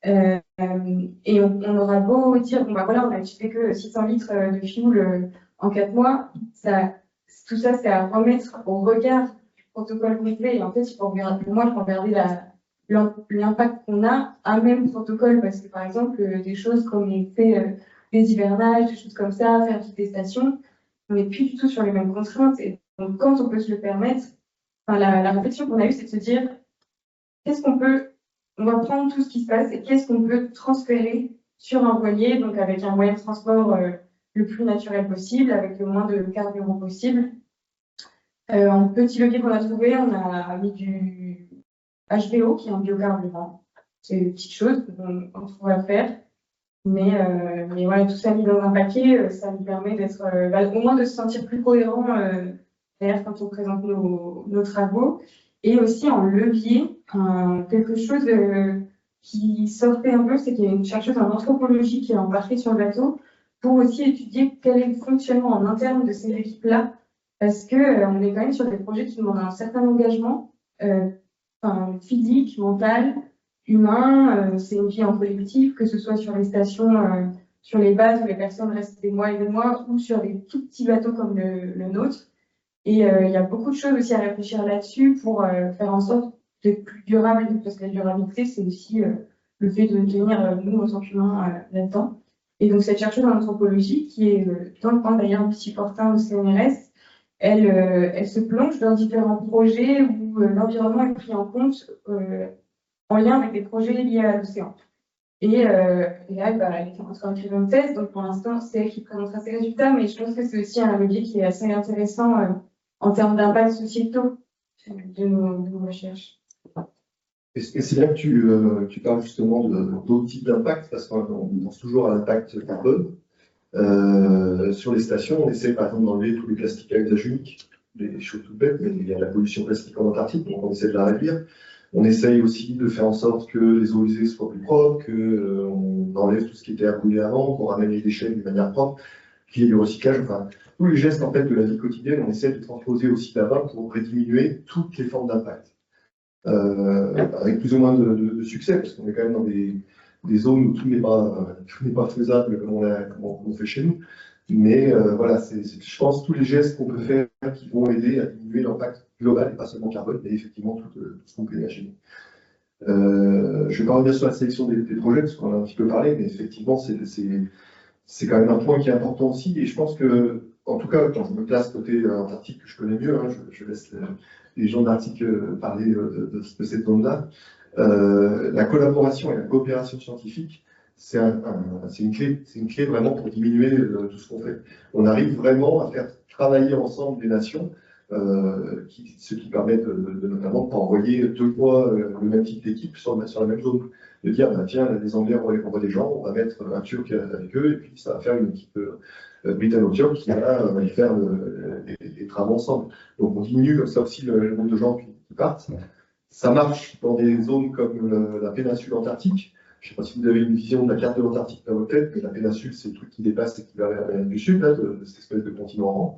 Et on aura beau dire, bon, bah voilà, on a utilisé que 600 litres de fuel en 4 mois, tout ça, c'est à remettre au regard du protocole complet. Et en fait, pour moi, il faut regarder l'impact qu'on a à même protocole, parce que par exemple, des choses comme on fait des hivernages, des choses comme ça, faire des stations, on n'est plus du tout sur les mêmes contraintes. Et donc, quand on peut se le permettre, la réflexion qu'on a eue, c'est de se dire, on va prendre tout ce qui se passe et qu'est-ce qu'on peut transférer sur un voilier, donc avec un moyen de transport le plus naturel possible, avec le moins de carburant possible. En petit levier qu'on a trouvé, on a mis du HBO, qui est un biocarburant. C'est une petite chose qu'on trouve à faire. Mais voilà, tout ça mis dans un paquet, ça nous permet d'être, au moins de se sentir plus cohérent derrière quand on présente nos travaux. Et aussi en levier, quelque chose qui sortait un peu, c'est qu'il y a une chercheuse en anthropologie qui est embarquée sur le bateau pour aussi étudier quel est le fonctionnement en interne de ces équipes-là, parce que on est quand même sur des projets qui demandent un certain engagement physique, mental, humain. C'est une vie en collectif, que ce soit sur les stations, sur les bases où les personnes restent des mois et des mois, ou sur des tout petits bateaux comme le nôtre. Et il y a beaucoup de choses aussi à réfléchir là-dessus pour faire en sorte d'être plus durable, parce que la durabilité, c'est aussi le fait de tenir, nous, en tant qu'humains, là-dedans. Et donc, cette chercheuse en anthropologie, qui est dans le camp d'ailleurs Lucie Fortin au CNRS, elle se plonge dans différents projets où l'environnement est pris en compte en lien avec des projets liés à l'océan. Et là, elle est en train d'écrire une thèse, donc pour l'instant, c'est elle qui présentera ses résultats, mais je pense que c'est aussi un levier qui est assez intéressant en termes d'impact sociétaux de nos recherches. Et c'est bien que tu parles justement d'autres types d'impact, parce qu'on pense toujours à l'impact carbone. Sur les stations, on essaie par exemple d'enlever tous les plastiques à usage unique, des choses toutes bêtes, mais il y a la pollution plastique en Antarctique, donc on essaie de la réduire. On essaye aussi de faire en sorte que les eaux usées soient plus propres, qu'on enlève tout ce qui était à brûler avant, qu'on ramène les déchets d'une manière propre, qu'il y ait du recyclage, enfin, tous les gestes en fait, de la vie quotidienne, on essaie de transposer aussi là-bas pour diminuer toutes les formes d'impact. Avec plus ou moins de succès, parce qu'on est quand même dans des zones où tout n'est pas faisable comme on fait chez nous. Mais voilà, je pense tous les gestes qu'on peut faire qui vont aider à diminuer l'impact global, et pas seulement carbone, mais effectivement tout ce qu'on peut imaginer. Je ne vais pas revenir sur la sélection des projets, parce qu'on en a un petit peu parlé, mais effectivement, c'est quand même un point qui est important aussi. Et je pense que, en tout cas, quand je me place côté Antarctique, que je connais mieux, hein, je laisse les gens de l'Arctique parler de cette zone-là, la collaboration et la coopération scientifique, c'est une clé vraiment pour diminuer tout ce qu'on fait. On arrive vraiment à faire travailler ensemble des nations, ce qui permet notamment de ne pas envoyer deux fois le même type d'équipe sur la même zone. De dire, bah, tiens, les Anglais envoient des gens, on va mettre un Turc avec eux, et puis ça va faire une équipe britanno-turque qui va faire les travaux ensemble. Donc on diminue comme ça aussi le nombre de gens qui partent. Ça marche dans des zones comme la péninsule antarctique. Je ne sais pas si vous avez une vision de la carte de l'Antarctique dans votre tête, mais la péninsule, c'est le truc qui dépasse et qui va vers l'Amérique du Sud, là, de cette espèce de continent rond.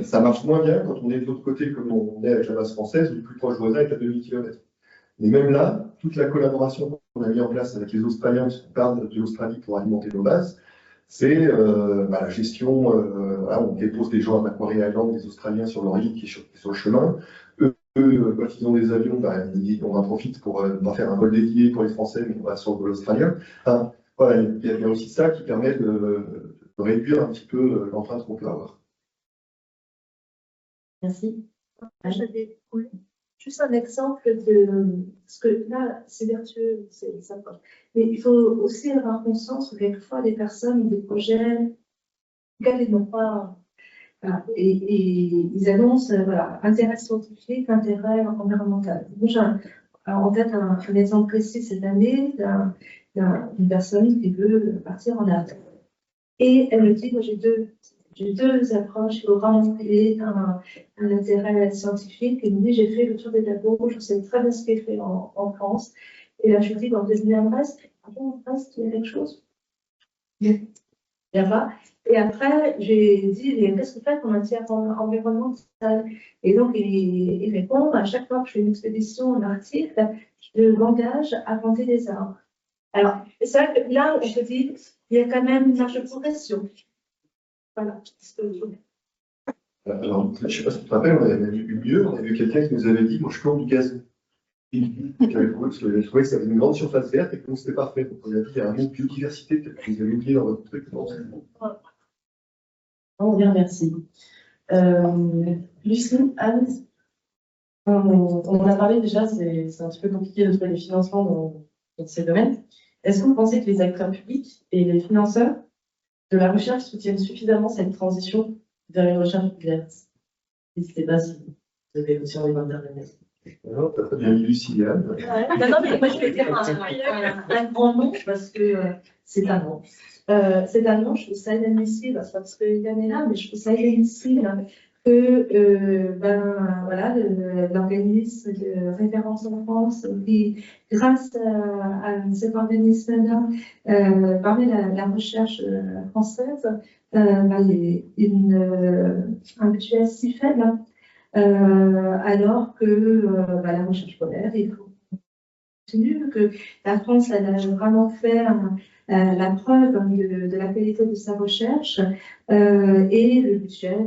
Ça marche moins bien quand on est de l'autre côté, comme on est avec la base française, ou le plus proche voisin est à 2000 km. Mais même là, toute la collaboration qu'on a mis en place avec les Australiens, qui partent de l'Australie pour alimenter nos bases, c'est la gestion, voilà, on dépose des gens à Macquarie Island, des Australiens sur leur île qui est sur le chemin. Eux, quand ils ont des avions, on en profite pour pas faire un vol dédié pour les Français, mais on va sur le vol australien. Enfin, voilà, il y a aussi ça qui permet de réduire un petit peu l'empreinte qu'on peut avoir. Merci. J'avais juste un exemple de parce que là, c'est vertueux, c'est sympa. Mais il faut aussi avoir conscience que quelquefois des personnes ont des projets auxquels ils n'ont pas. Voilà, et ils annoncent voilà, intérêt scientifique, intérêt environnemental. Moi, j'ai en tête un exemple précis cette année d'une personne qui veut partir en Inde. Et elle me dit, moi j'ai deux approches, il faut vraiment créer un intérêt scientifique. Elle me dit, j'ai fait le tour des labos, je sais très bien ce qui est fait en France. Et là, je lui dis, dans le deuxième reste, en Brest, il y a quelque chose. Il n'y a pas. Et après, j'ai dit, qu'est-ce que vous faites en matière environnementale? Et donc, il répond, à chaque fois que je fais une expédition en Arctique, je m'engage à planter des arbres. Alors, c'est vrai que là, je te dis, il y a quand même une marge de progression. Voilà. Alors, je ne sais pas si tu te rappelles, on avait eu mieux, on avait vu quelqu'un qui nous avait dit, moi je plante du gazon. J'avais trouvé que ça avait une grande surface verte et que c'était parfait. Donc on a dit, il y a un mot de biodiversité, peut-être que vous avez oublié dans votre truc. On bien, merci. Lucie, Anne, on en a parlé déjà, c'est un petit peu compliqué de trouver des financements dans ces domaines. Est-ce que vous pensez que les acteurs publics et les financeurs de la recherche soutiennent suffisamment cette transition vers une recherche verte? N'hésitez pas si vous avez aussi envie d'intervenir. Non, t'as pas bien dit Lucie, Anne. Non, mais moi je vais dire un grand nom parce que c'est un nom. C'est un nom, je trouve ça inadmissible, c'est parce que Yann est là, mais je trouve ça inadmissible que voilà, l'organisme de référence en France, qui, grâce à cet organisme-là, parmi la recherche française, il y a un budget si faible, alors que la recherche polaire, il faut continuer, que la France elle a vraiment fait la preuve de la qualité de sa recherche et le budget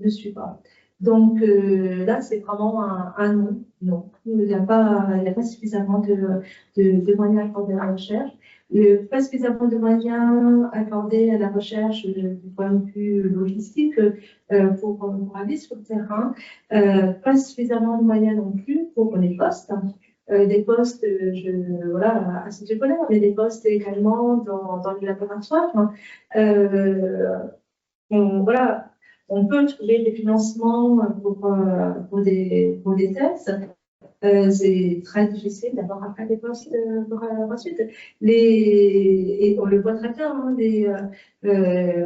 ne suit pas. Donc là, c'est vraiment un non. Non. Il n'y a pas suffisamment de moyens accordés à la recherche. Pas suffisamment de moyens accordés à la recherche du point de vue logistique pour aller sur le terrain. Pas suffisamment de moyens non plus pour les postes. Des postes, voilà, à Société Polaire, mais des postes également dans les laboratoires. Voilà, on peut trouver des financements pour des tests, C'est très difficile d'avoir un des postes ensuite. Et on le voit très bien, hein,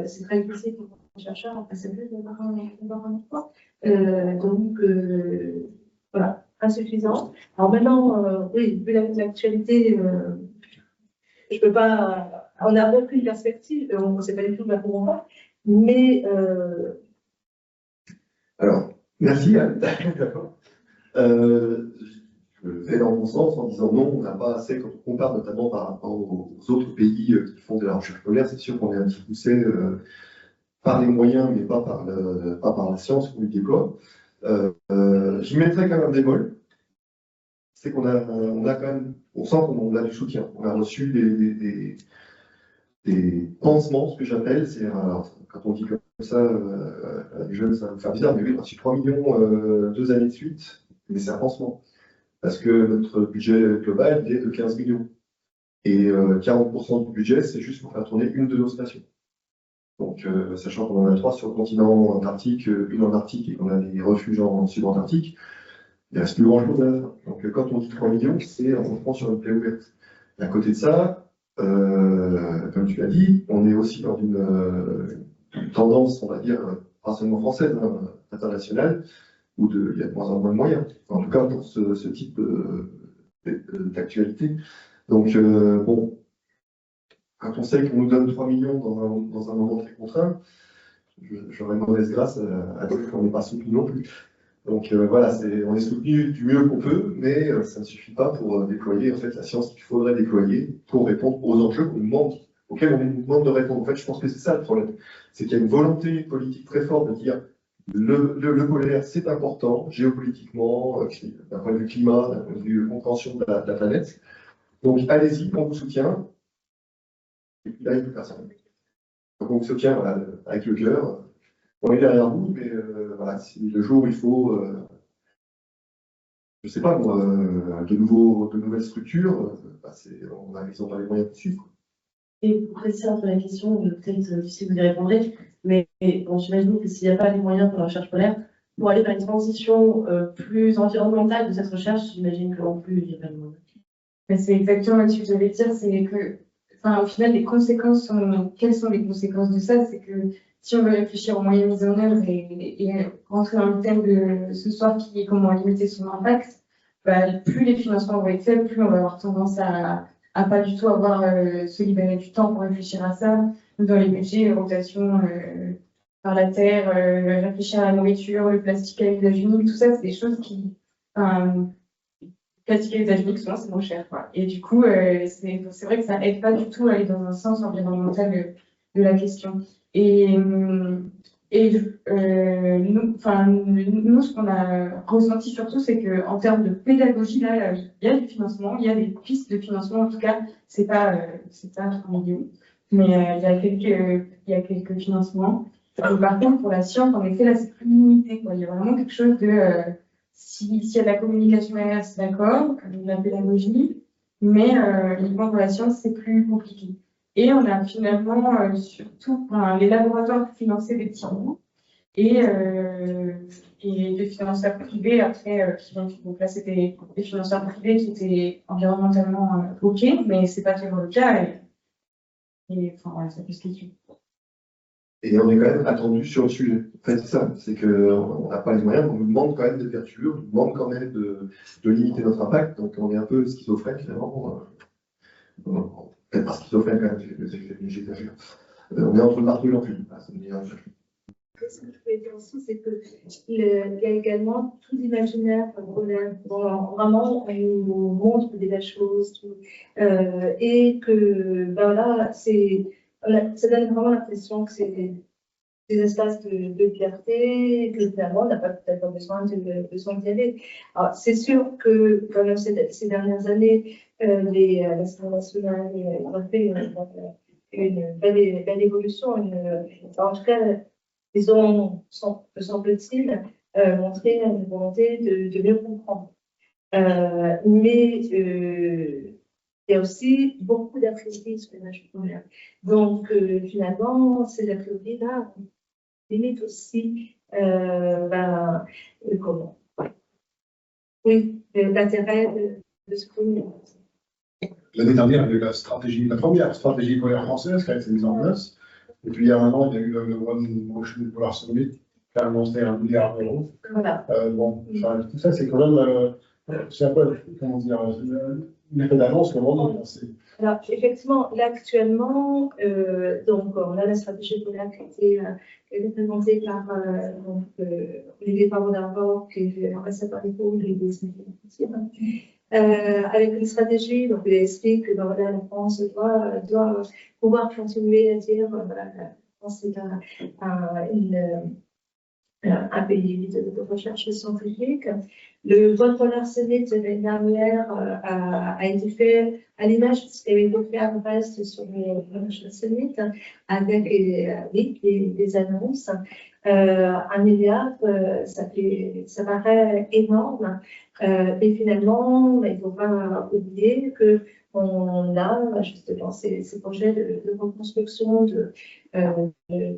c'est très difficile pour un chercheur à passer d'avoir un emploi. Donc, voilà, insuffisant. Alors maintenant, oui, vu l'actualité, je peux pas, on n'a aucune perspective, on ne sait pas du tout vers où on va, mais Alors, merci. D'accord. Je vais dans mon sens en disant non, on n'a pas assez, quand on compare notamment par rapport aux autres pays qui font de la recherche polaire, c'est sûr qu'on est un petit poussé par les moyens, mais pas par la science qu'on y déploie. J'y mettrais quand même un bémol, c'est qu'on a quand même, on sent qu'on a du soutien. On a reçu des pansements, ce que j'appelle, c'est quand on dit comme ça, les jeunes, ça va me faire bizarre, mais oui, on a reçu 3 millions 2 années de suite, mais c'est un pansement. Parce que notre budget global est de 15 millions. Et 40% du budget, c'est juste pour faire tourner une de nos stations. Donc, sachant qu'on en a 3 sur le continent antarctique, une en Arctique et qu'on a des refuges en sud-antarctique, il ne reste plus grand-chose à faire. Donc, quand on dit 3 millions, c'est on prend sur une plaie ouverte. Et à côté de ça, comme tu l'as dit, on est aussi dans une tendance, on va dire, pas seulement française, hein, internationale, où il y a de moins en moins de moyens. En tout cas, pour ce type d'actualité. Donc, bon, quand on sait qu'on nous donne 3 millions dans un moment très contraint, j'aurais mauvaise grâce à dire qu'on n'est pas soutenu non plus. Donc voilà, on est soutenu du mieux qu'on peut, mais ça ne suffit pas pour déployer en fait la science qu'il faudrait déployer pour répondre aux enjeux auxquels on nous demande de répondre. En fait, je pense que c'est ça le problème, c'est qu'il y a une volonté politique très forte de dire le polaire c'est important géopolitiquement, d'un point de vue climat, d'un point de vue compréhension de la planète. Donc allez-y, on vous soutient. Et puis là, il n'y a plus personne. Donc on vous soutient voilà, avec le cœur. On est derrière vous, mais voilà, si le jour où il faut, je ne sais pas moi, de nouvelles structures, ils n'ont pas les moyens de suivre. Et pour préciser un peu la question, peut-être si vous y répondrez, mais bon, j'imagine que s'il n'y a pas les moyens pour la recherche polaire, pour aller vers une transition plus environnementale de cette recherche, j'imagine que non plus il n'y a pas de moyens. C'est exactement ce que je voulais dire, c'est que, enfin, au final, quelles sont les conséquences de ça? C'est que si on veut réfléchir aux moyens mis en œuvre et rentrer dans le thème de ce soir qui est comment limiter son impact, bah, plus les financements vont être faibles, plus on va avoir tendance à pas du tout avoir se libérer du temps pour réfléchir à ça. Dans les budgets, rotation par la terre, réfléchir à la nourriture, le plastique à usage unique, tout ça, c'est des choses qui, enfin, plastique à usage unique, souvent c'est moins cher, quoi. Et du coup, c'est vrai que ça aide pas du tout à aller dans un sens environnemental de la question. Et nous, ce qu'on a ressenti surtout, c'est qu'en termes de pédagogie, là, il y a du financement, il y a des pistes de financement. En tout cas, c'est pas 3 millions, mais il y a quelques financements. Et par contre, pour la science, en effet, là, c'est plus limité, quoi. Il y a vraiment quelque chose de s'il y a de la communication derrière, c'est d'accord, de la pédagogie, mais uniquement pour la science, c'est plus compliqué. Et on a finalement surtout les laboratoires qui finançaient des petits bouts et des financeurs privés après donc là c'était des financeurs privés qui étaient environnementalement OK, mais c'est pas toujours le cas et enfin voilà, ça pose question. Et on est quand même attendu sur le sujet. En fait, c'est ça, c'est qu'on n'a pas les moyens, on nous demande quand même de faire on nous demande quand même de limiter notre impact, donc on est un peu schizophrène finalement. Peut-être pas schizophrène quand même, j'exagère. On est entre le marteau et l'enclume. Ce que je voulais dire aussi, c'est qu'il y a également tout l'imaginaire vraiment, on nous montre des belles choses, et que ben là, ça donne vraiment l'impression que c'est des espaces de fierté, que finalement, on n'a pas peut-être pas besoin d'y aller. Alors, c'est sûr que quand même ces dernières années, l'Assemblée nationale ont fait une belle évolution, en tout cas, ils ont, semble-t-il, montré une volonté de mieux comprendre. Mais il y a aussi beaucoup d'a priori sur l'image polaire. Donc, finalement, ces a priori-là limitent aussi comment Oui, l'intérêt de ce projet. L'année dernière, il y a eu la première stratégie polaire française qui a été mise en place. Et puis il y a un an, il y a eu le One Ocean Polar Summit qui a annoncé 1 milliard d'euros. Voilà. Bon, tout ça, c'est quand même, c'est un peu, comment dire, une effet d'annonce, comme on dit. Alors, effectivement, là, actuellement, donc, on a la stratégie polaire qui a été présentée par Olivier Parot-Darbour, qui est ambassadeur des pôles et des avec une stratégie, donc il explique que voilà, la France doit pouvoir continuer à dire voilà, la France est un pays de recherche scientifique. Le One Polar Summit de l'année dernière a été fait à l'image de ce qui avait été fait à Brest sur le Polar Summit, avec des annonces. 1 milliard, ça paraît énorme, mais finalement, il ne faut pas oublier que on a justement ces projets de reconstruction de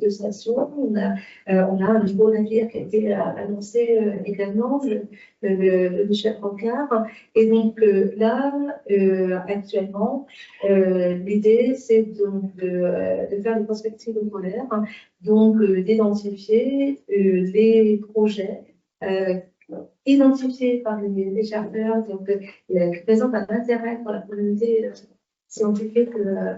stations. On a un nouveau navire qui a été annoncé également, le Michel Rocard. Et donc là, actuellement, l'idée, c'est donc de faire des perspectives polaires, donc d'identifier les projets identifiés par les chercheurs, donc, qui présentent un intérêt pour la communauté scientifique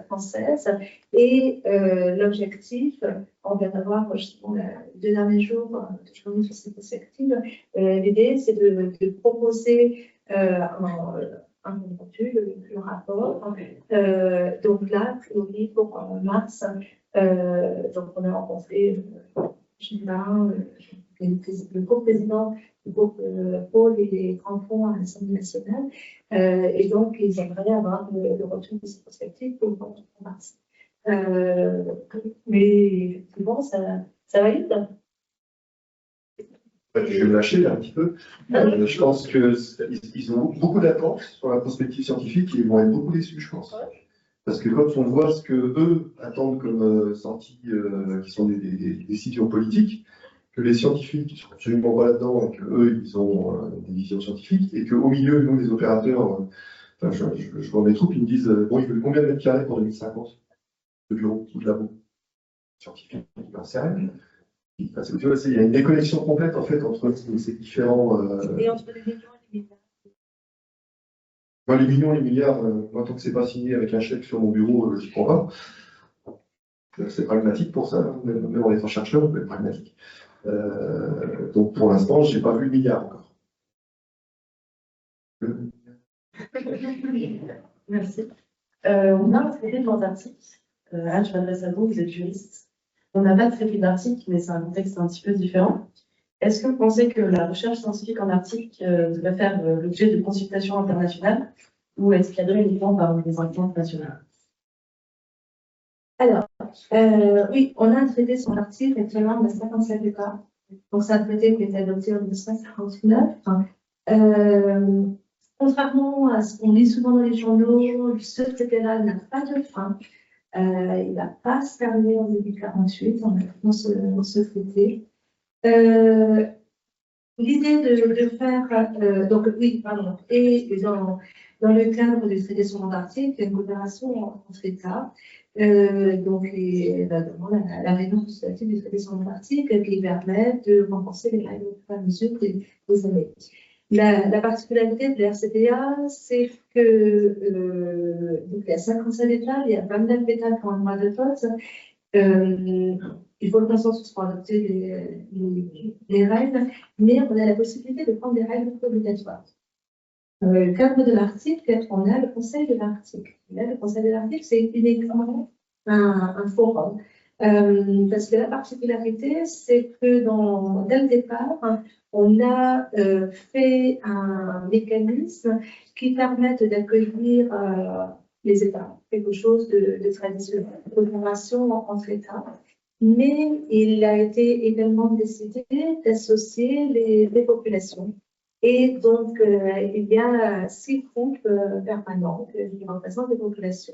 française. Et l'objectif, on vient d'avoir justement les 2 derniers jours de journée sur cette perspective, l'idée c'est de proposer un contenu, le rapport. Donc là, a priori pour mars, donc on a rencontré Gilbert, le co-président du groupe Pôle et des grands fonds à l'Assemblée nationale. Et donc, ils aimeraient avoir le retour de cette perspective pour mars. Mais effectivement, ça va vite. Je vais me lâcher là un petit peu. Je pense qu'ils ont beaucoup d'attentes sur la prospective scientifique et ils vont être beaucoup déçus, je pense. Parce que quand on voit ce que eux attendent comme sorties qui sont des décisions politiques, que les scientifiques ne sont absolument pas là-dedans, et qu'eux, ils ont des visions scientifiques, et qu'au milieu, nous, les opérateurs, je vois mes troupes, ils me disent bon, ils veulent combien de mètres carrés pour 2050 de bureaux ou de labos scientifiques, j'en sais rien. Parce que tu vois, il y a une déconnexion complète en fait entre ces différents. Et entre les millions et les milliards. Moi, les millions et les milliards, moi, tant que c'est pas signé avec un chèque sur mon bureau, j'y crois pas. C'est pragmatique pour ça, même en étant chercheur, on peut être pragmatique. Donc pour l'instant, je n'ai pas vu le milliard encore. Merci. On a un traité de l'Antarctique. Anne, je m'adresse à vous, vous êtes juriste. On n'a pas de traité d'Arctique, mais c'est un contexte un petit peu différent. Est-ce que vous pensez que la recherche scientifique en Arctique devrait faire l'objet de consultations internationales ou est-ce cadrée uniquement par des instances nationales? Alors, oui, on a un traité sur l'Arctique actuellement de 57 États. Donc, c'est un traité qui a été adopté en 1959. Contrairement à ce qu'on lit souvent dans les journaux, ce traité-là n'a pas de fin. Il n'a pas se terminé en 2048 dans ce traité. L'idée de faire, donc oui, pardon, et dans le cadre du traité sur l'Antarctique, il y a une coopération entre États. Donc, la réunion consultative du traité sur l'Antarctique qui permet de renforcer les règles au fur et à mesure des années. La particularité de la RCPA, c'est que donc il y a 57 États, il y a 29 États qui ont un droit de vote. Il faut le consensus pour adopter les règles, mais on a la possibilité de prendre des règles obligatoires. Dans le cadre de l'Arctique, on a le Conseil de l'Arctique. Le Conseil de l'Arctique, c'est uniquement un forum. Parce que la particularité, c'est que dès le départ, on a fait un mécanisme qui permette d'accueillir les États, quelque chose de traditionnel, de coopération entre États. Mais il a été également décidé d'associer les populations. Et donc, il y a 6 groupes permanents qui représentent les populations.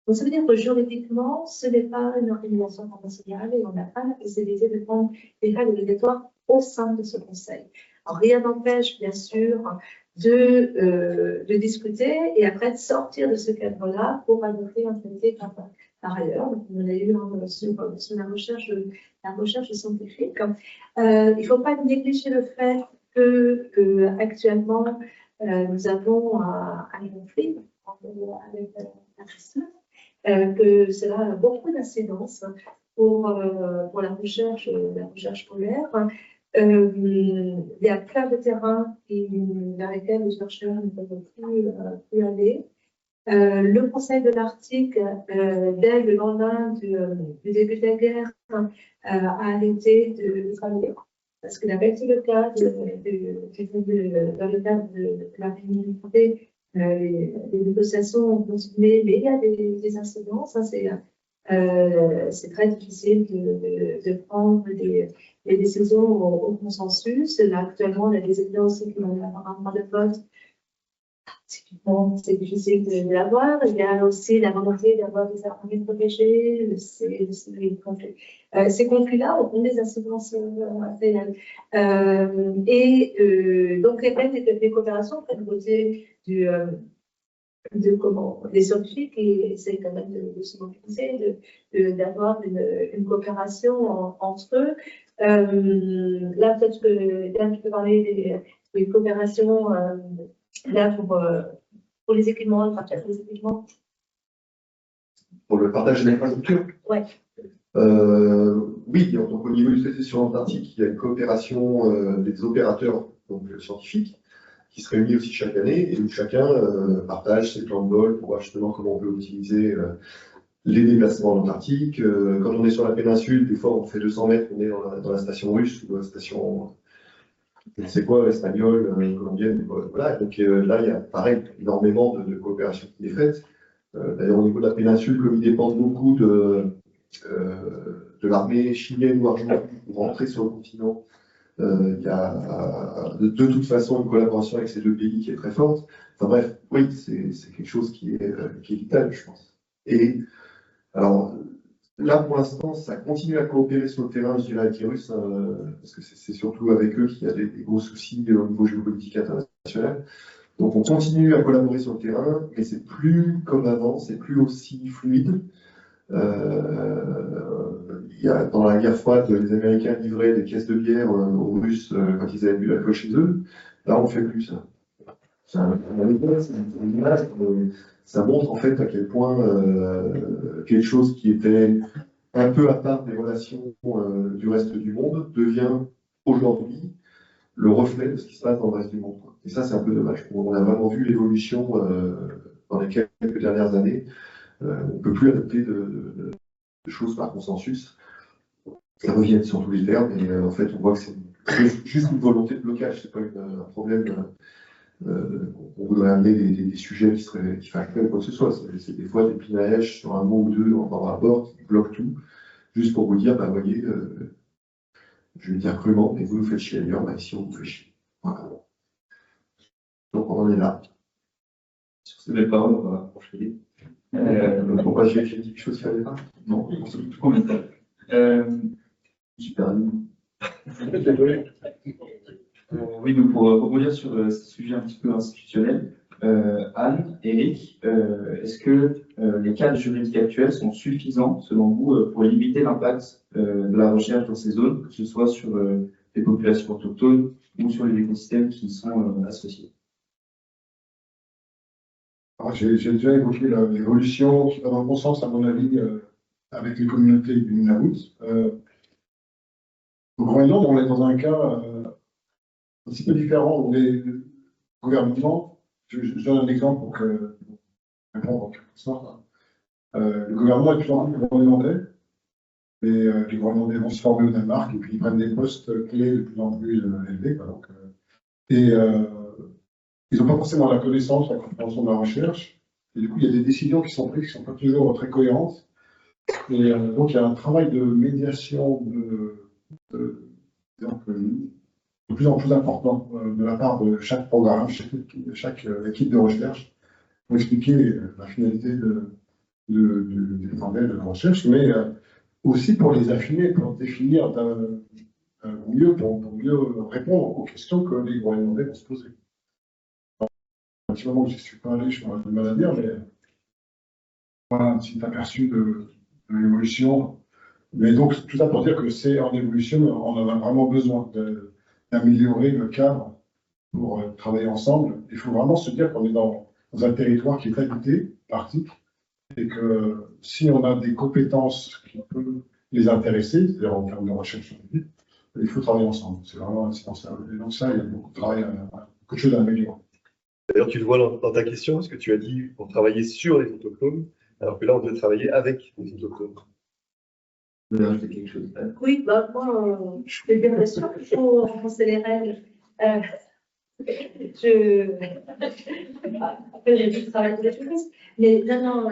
Donc, ça veut dire que juridiquement, ce n'est pas une organisation internationale et on n'a pas la possibilité de prendre des règles obligatoires au sein de ce conseil. Alors, rien n'empêche, bien sûr, de discuter et après de sortir de ce cadre-là pour adopter un traité par ailleurs. Donc, on a eu sur la recherche scientifique. Il ne faut pas négliger le fait que actuellement nous avons un conflit avec la Russie, que cela a beaucoup d'incidence pour la recherche polaire. Il y a plein de terrains vers lesquels les chercheurs ne peuvent plus aller. Le Conseil de l'Arctique, dès le lendemain du début de la guerre, a arrêté de travailler. Parce qu'il avait été le cas dans le cadre de la réunité, les négociations ont continué, mais il y a des incidences. C'est très difficile de prendre des décisions au consensus. Là, actuellement, on a des États aussi qui vont avoir un droit de vote. C'est difficile de l'avoir. Il y a aussi la volonté d'avoir des armées protégées. Ces conflits-là ont des incidences réelles. Donc, les règles des coopérations prennent côté des scientifiques qui essaient quand même de se mobiliser, d'avoir une coopération entre eux. Là, peut-être que Dan, tu peux parler des coopérations là pour les équipements, le partage des équipements. Pour le partage des infrastructures? Ouais. Oui, donc au niveau du traité sur l'Antarctique, il y a une coopération des opérateurs donc, scientifiques qui se réunit aussi chaque année et où chacun partage ses plans de vol pour voir justement comment on peut optimiser les déplacements en Antarctique. Quand on est sur la péninsule, des fois on fait 200 mètres, on est dans la station russe ou la station, je ne sais quoi, espagnole, colombienne, voilà. Donc là, il y a pareil énormément de coopération qui est faite. D'ailleurs, au niveau de la péninsule, comme ils dépendent beaucoup de l'armée chilienne ou argentine pour rentrer sur le continent, il y a de toute façon une collaboration avec ces deux pays qui est très forte. Enfin bref, oui, c'est quelque chose qui est vital, je pense. Et alors là, pour l'instant, ça continue à coopérer sur le terrain, je dirais, avec les Russes, parce que c'est surtout avec eux qu'il y a des gros soucis au niveau géopolitique international. Donc on continue à collaborer sur le terrain, mais c'est plus comme avant, c'est plus aussi fluide. Dans la guerre froide, les Américains livraient des caisses de bière aux Russes quand ils avaient bu l'alcool chez eux. Là, on ne fait plus ça. C'est une image, ça montre en fait à quel point quelque chose qui était un peu à part des relations du reste du monde devient aujourd'hui le reflet de ce qui se passe dans le reste du monde. Et ça, c'est un peu dommage. On a vraiment vu l'évolution dans les quelques dernières années. On ne peut plus adopter de choses par consensus. Ça revient sur tous les termes, et en fait, on voit que c'est juste une volonté de blocage, c'est pas un problème qu'on voudrait amener des sujets qui fâcheraient quoi que ce soit. C'est des fois des pinailles sur un mot ou deux dans un rapport qui bloquent tout, juste pour vous dire, bah voyez, je vais dire crûment, mais vous nous faites chier ailleurs, bah ici on vous fait chier. Voilà. Donc on en est là. Sur ces belles paroles, on va enchaîner. Pourquoi j'ai dit quelque chose qu'il fallait pas? Non, c'est combien de temps Super. Oui, donc pour rebondir sur ce sujet un petit peu institutionnel, Anne, Eric, est-ce que les cadres juridiques actuels sont suffisants, selon vous, pour limiter l'impact de la recherche dans ces zones, que ce soit sur les populations autochtones ou sur les écosystèmes qui y sont associés? J'ai déjà évoqué l'évolution qui va dans le bon sens, à mon avis, avec les communautés du Nunavut. Au Groenland, on est dans un cas un petit peu différent où les gouvernements, je donne un exemple pour répondre en quelque sorte. Le gouvernement est de plus en plus groenlandais, et les Groenlandais vont se former au Danemark et puis ils prennent des postes clés de plus en plus élevés. Quoi, ils n'ont pas forcément la connaissance, la compréhension de la recherche, et du coup il y a des décisions qui sont prises qui ne sont pas toujours très cohérentes. Et donc il y a un travail de médiation de plus en plus important de la part de chaque programme, chaque équipe de recherche, pour expliquer la finalité des modèles de recherche, mais aussi pour les affiner, pour définir mieux, pour mieux répondre aux questions que les Groenlandais vont se poser. un petit moment que je ne suis pas allé, je suis du mal à dire, mais voilà un petit aperçu de l'évolution. Mais donc, tout ça pour dire que c'est en évolution, on en a vraiment besoin d'améliorer le cadre pour travailler ensemble. Il faut vraiment se dire qu'on est dans un territoire qui est habité, arctique, et que si on a des compétences qui peuvent les intéresser, c'est-à-dire en termes de recherche scientifique, il faut travailler ensemble. C'est vraiment indispensable. Et donc ça, il y a beaucoup de travail, beaucoup de choses à améliorer. D'ailleurs, tu le vois dans ta question, parce que tu as dit pour travailler sur les autochtones, alors que là, on doit travailler avec les autochtones. Vous voulez rajouter quelque chose? Oui, bah, moi, je suis bien sûr qu'il faut renforcer les règles. Après, j'ai du travail de la juriste, mais non,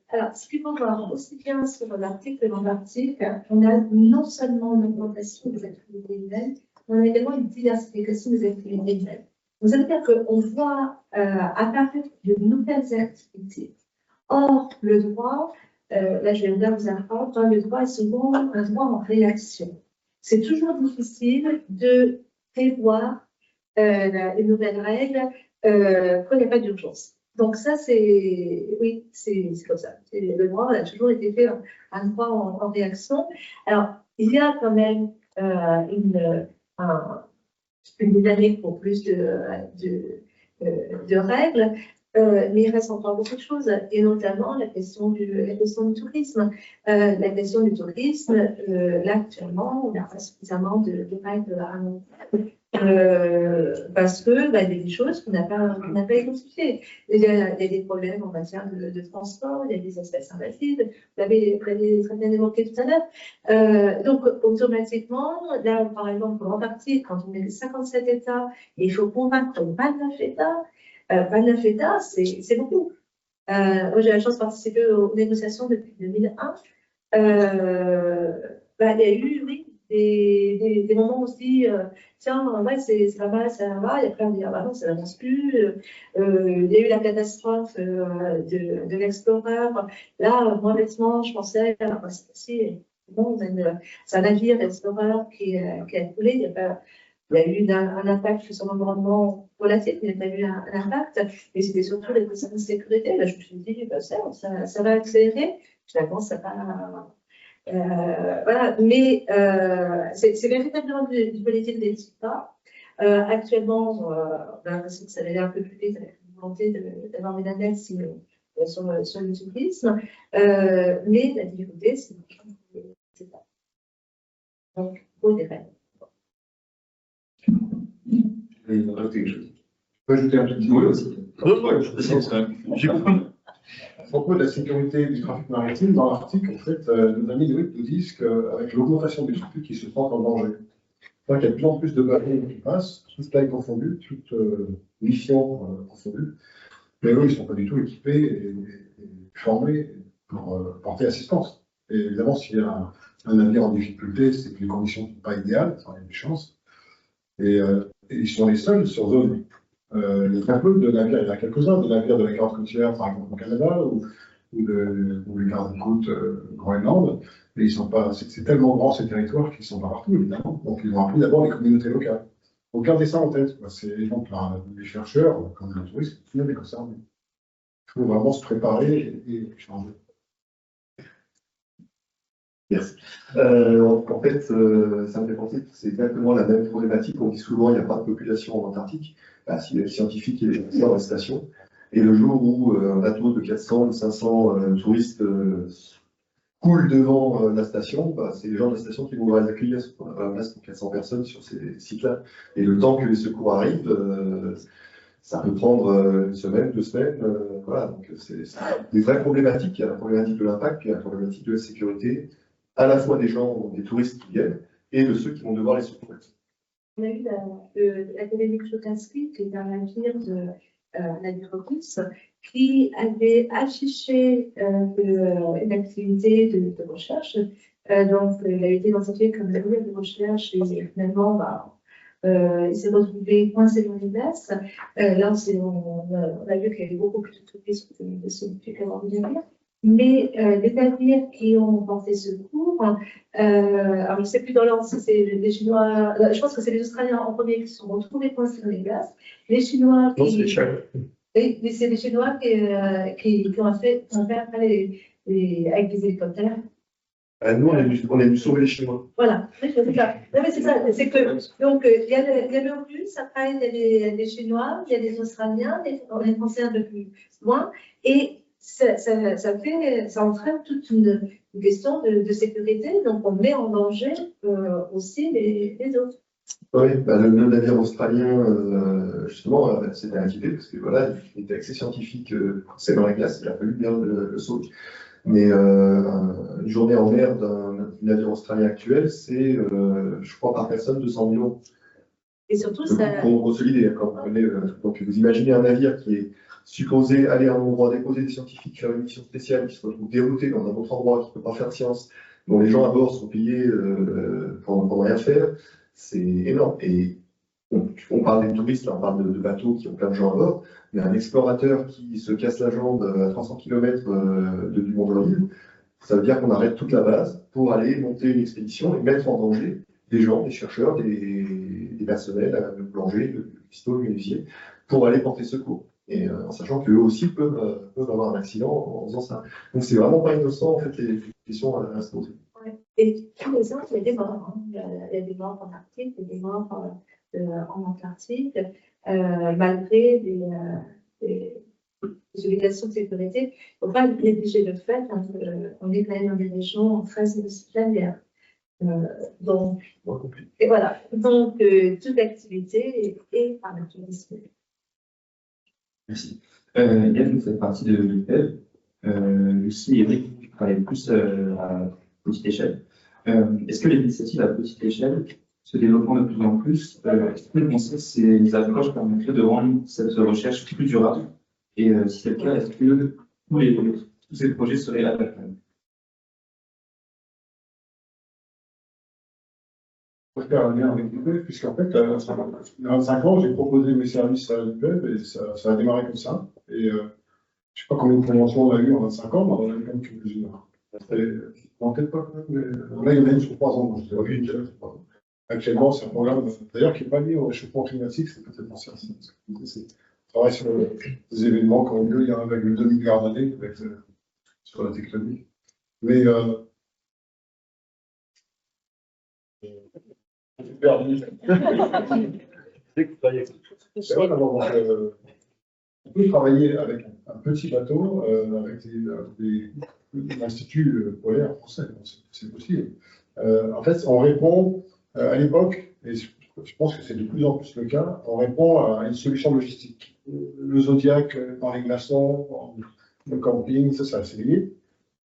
alors, ce qu'il faut voir aussi bien sur l'Arctique que dans l'Arctique, on a non seulement une augmentation des activités humaines, on a également une diversification des activités humaines. Donc, ça veut dire qu'on voit apparaître de nouvelles activités. Or, le droit, là je vais vous apprendre, le droit est souvent un droit en réaction. C'est toujours difficile de prévoir une nouvelle règle quand il n'y a pas d'urgence. Donc ça, oui, c'est comme ça. Le droit a toujours été fait un droit en réaction. Alors, il y a quand même une dynamique pour plus de règles, mais il reste encore beaucoup de choses, et notamment la question du tourisme. La question du tourisme, là actuellement, on n'a pas suffisamment de règles à parce que il y a des choses qu'on n'a pas identifiées. Il y a des problèmes en matière de transport, il y a des espèces invasives, vous l'avez très bien évoqué tout à l'heure. Donc, automatiquement, là, par exemple, pour l'Antarctique, quand on est 57 États, et il faut convaincre 29 États, 29 États, c'est beaucoup. Moi, j'ai la chance de participer aux négociations depuis 2001. Il y a eu, oui, des moments aussi, tiens, ouais, c'est pas mal, ça va, et après on dit, ah bah non, ça n'avance plus. Il y a eu la catastrophe de l'Explorer. Là, moi, honnêtement, je pensais, c'est possible. Bon, c'est un navire Explorer qui a coulé, il y a eu un impact sur l'environnement relatif, mais il n'y a pas eu un impact, et c'était surtout les questions de sécurité. Là, je me suis dit, ça va accélérer. Finalement, ça va. Voilà, mais c'est véritablement du politique des résultats. Actuellement, on a l'impression que ça va aller un peu plus vite avec une volonté d'avoir une analyse sur le tourisme, mais la difficulté, c'est pas. Donc, il faut des règles. Il va rajouter quelque chose. Je peux ajouter un petit Oui, aussi. J'ai compris. À propos de la sécurité du trafic maritime, dans l'Arctique, en fait, nos amis de nous disent qu'avec l'augmentation des trafics, qui se sentent en danger. Donc, il y a de plus en plus de bateaux qui passent, toutes tailles confondues, toutes missions confondues. Mais eux, ils ne sont pas du tout équipés et formés pour porter assistance. Et évidemment, s'il y a un navire en difficulté, c'est que les conditions ne sont pas idéales, il y a des chances. Et ils sont les seuls sur zone. Il y a très peu de navires, il y en a quelques-uns, des navires de la garde côtière, par exemple au Canada, ou les gardes-côtes Groenland, mais ils sont pas, c'est tellement grand ces territoires qu'ils ne sont pas partout, évidemment. Donc ils vont appeler d'abord les communautés locales. Donc gardez ça en tête. C'est donc les chercheurs, quand on est touriste, tout le monde est concerné. Il faut vraiment se préparer et changer. Merci. En fait, ça me fait penser que c'est exactement la même problématique. On dit souvent qu'il n'y a pas de population en Antarctique. Bah, s'il y a des scientifiques et des chercheurs dans la station. Et le jour où un bateau de 400 ou 500 touristes coule devant la station, bah, c'est les gens de la station qui vont les accueillir. On n'a pas la place pour 400 personnes sur ces sites-là. Et le temps que les secours arrivent, ça peut prendre une semaine, 2 semaines. Voilà. Donc, c'est des vraies problématiques. Il y a la problématique de l'impact, puis il y a la problématique de la sécurité, à la fois des gens, des touristes qui viennent, et de ceux qui vont devoir les secourir. On a eu l'Académie Krzokanski, qui est un navire de navire russe, qui avait affiché une activité de recherche. Donc, il a été identifié comme navire de recherche et finalement, il s'est retrouvé coincé dans les glaces. Là, on a vu qu'il y avait beaucoup plus de touristes que celui qui avait envie de navire. Mais les navires qui ont porté secours, alors je ne sais plus dans l'ordre si c'est les Chinois, je pense que c'est les Australiens en premier qui se sont retrouvés coincés dans les glaces. Les Chinois qui. Non, c'est les Chinois. Oui, mais c'est les Chinois qui ont fait après avec des hélicoptères. Nous, on est venu sauver les Chinois. Voilà, oui, c'est ça. Non, mais c'est ça. C'est que, donc, il y a le Russe, après, il y a les Chinois, il y a les Australiens, les Français un peu plus loin. Et ça entraîne toute une question de sécurité. Donc, on met en danger aussi les autres. Oui, bah, le navire australien, justement, s'était inquiété parce que voilà, il était accès scientifique, c'est dans la glace, il a fallu bien le sauver. Mais une journée en mer d'un navire australien actuel, c'est, je crois, par personne 200 000 €. Et surtout, ça. Pour consolider, quand vous venez, donc vous imaginez un navire qui est supposé aller à un endroit, déposer des scientifiques, faire une mission spéciale, qui se retrouve dérouté dans un autre endroit, qui ne peut pas faire de science, dont les gens à bord sont payés pour rien faire, c'est énorme. Et on parle des touristes, là, on parle de bateaux qui ont plein de gens à bord, mais un explorateur qui se casse la jambe à 300 km du Mont-Blanc-Ville, ça veut dire qu'on arrête toute la base pour aller monter une expédition et mettre en danger des gens, des chercheurs, des personnels, le plongée, le pistolet, le menuisier, pour aller porter secours. Et en sachant qu'eux aussi peuvent avoir un accident en faisant ça. Donc c'est vraiment pas innocent, en fait, les questions à se poser. Ouais. Et tous les ans, il y a des morts. Hein. Il y a des morts en Arctique, il y a des morts en Antarctique, malgré des obligations de sécurité. Il ne faut pas négliger le fait qu'on est quand même dans des régions très hospitalières. Donc, et voilà. Donc, toute activité est par le tourisme. Merci. Yann, vous faites partie de l'UPEV. Lucie et Eric, vous travaillez plus à petite échelle. Est-ce que les initiatives à petite échelle se développant de plus en plus, est-ce que vous pensez que ces approches permettraient de rendre cette recherche plus durable? Et si c'est le cas, est-ce que tous ces projets seraient adaptables? Je peux faire un lien avec l'UPEV, puisqu'en fait, il y a 25 ans, j'ai proposé mes services à l'UPEV et ça a démarré comme ça. Et je ne sais pas combien de conventions on a eu en 25 ans, mais on en a eu quand même quelques-unes. Peut-être pas, mais là, il y en a une sur 3 ans. Donc, je une sur 3 ans. Actuellement, c'est un programme, d'ailleurs, qui n'est pas lié au réchauffement climatique, c'est peut-être pour ça. C'est travail sur des événements qui ont eu lieu il y a 1,2 milliard d'années sur la tectonique. Mais on peut travailler avec un petit bateau, avec l'Institut polaire français, c'est possible. En fait, on répond à l'époque, et je pense que c'est de plus en plus le cas, on répond à une solution logistique. Le Zodiac dans les glaçons, le camping, ça c'est lié.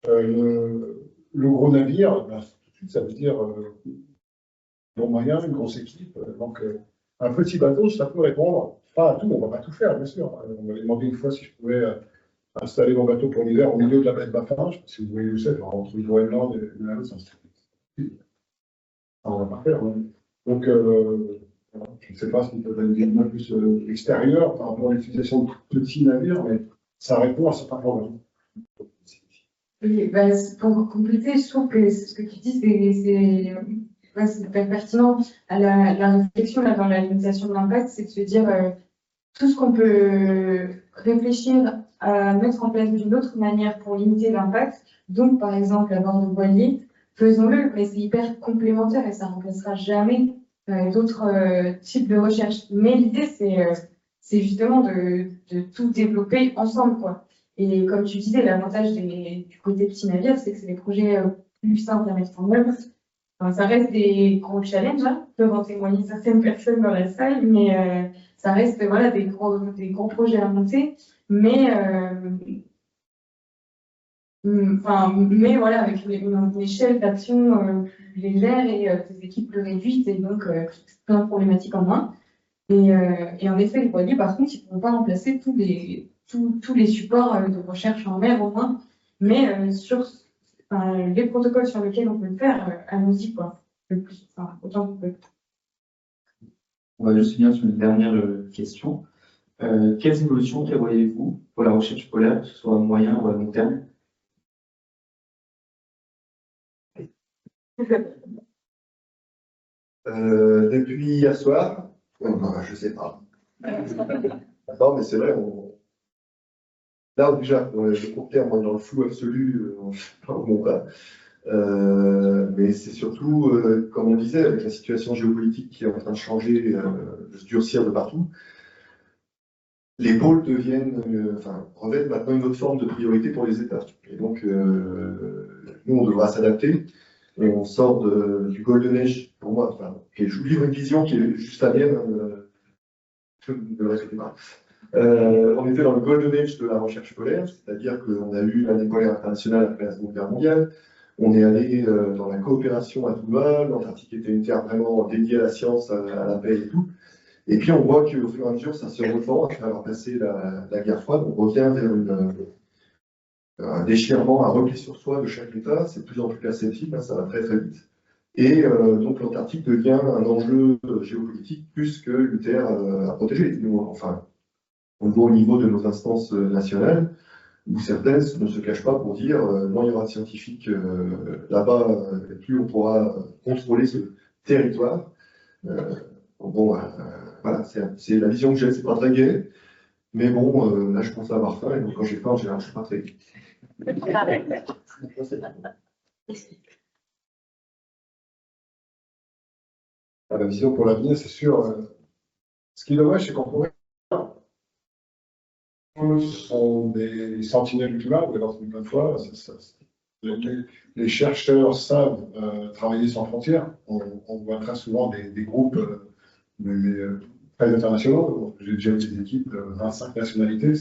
Le gros navire, ben, tout de suite, ça veut dire gros moyens, une grosse équipe. Donc, un petit bateau, ça peut répondre, pas à tout, on ne va pas tout faire, bien sûr. On m'avait demandé une fois si je pouvais installer mon bateau pour l'hiver au milieu de la baie de Baffin. Je ne sais pas si vous voyez où c'est, entre le Groenland et la Russie. On ne va pas faire. Hein. Donc, je ne sais pas si peut être un peu plus extérieur par rapport à l'utilisation de petits navires, mais ça répond à certains problèmes. Oui, bah, pour compléter, je trouve que ce que tu dis, c'est hyper pertinent. La réflexion là, dans la limitation de l'impact, c'est de se dire tout ce qu'on peut réfléchir à mettre en place d'une autre manière pour limiter l'impact. Donc, par exemple, à bord de voilier, faisons-le, mais c'est hyper complémentaire et ça ne remplacera jamais d'autres types de recherche. Mais l'idée, c'est justement de tout développer ensemble, quoi. Et comme tu disais, l'avantage du côté petit navire, c'est que c'est des projets plus simples à mettre en œuvre. Enfin, ça reste des gros challenges, hein, peuvent en témoigner certaines personnes dans la salle, mais ça reste voilà, des gros projets à monter. Mais voilà, avec une échelle d'action plus légère et des équipes plus réduites et donc plein de problématiques en moins. Et en effet, les voiliers, par contre, ils ne pourront pas remplacer tous les supports de recherche en mer au moins, mais sur les protocoles sur lesquels on peut le faire, allons-y, quoi. Le plus, autant qu'on peut. On va juste finir sur une dernière question. Quelles évolutions prévoyez-vous pour la recherche polaire, que ce soit à moyen ou à long terme? Depuis hier soir, je ne sais pas. Non, mais c'est vrai, Là, déjà, le court terme, on est dans le flou absolu, bon, voilà. Mais c'est surtout, comme on disait, avec la situation géopolitique qui est en train de changer, de se durcir de partout, les pôles deviennent, revêtent maintenant une autre forme de priorité pour les États. Et donc, nous, on devra s'adapter. Et on sort du Golden Age, pour moi, je vous livre une vision qui est juste la mienne, ne le répétez pas. On était dans le Golden Age de la recherche polaire, c'est-à-dire qu'on a eu l'année polaire internationale après la Seconde Guerre mondiale, on est allé dans la coopération à tout va, l'Antarctique était une terre vraiment dédiée à la science, à la paix et tout. Et puis on voit qu'au fur et à mesure, ça se répand, après avoir passé la guerre froide, on revient vers un déchirement, un repli sur soi de chaque État, c'est de plus en plus perceptible, ça va très très vite. Et donc l'Antarctique devient un enjeu géopolitique plus qu'une terre à protéger. Nous, enfin, on le voit au niveau de nos instances nationales, où certaines ne se cachent pas pour dire moins il y aura de scientifiques là-bas, plus on pourra contrôler ce territoire. Voilà, c'est la vision que j'ai, c'est pas très gai, mais bon, là je pense avoir faim, et donc quand j'ai faim, en général, je suis pas très gai. La vision pour l'avenir, c'est sûr. Ce qui est dommage, c'est qu'on pourrait. Ce sont des sentinelles du climat, vous l'avez entendu plein de fois. Les chercheurs savent travailler sans frontières. On voit très souvent des groupes très internationaux. J'ai déjà eu des équipes de 25 nationalités.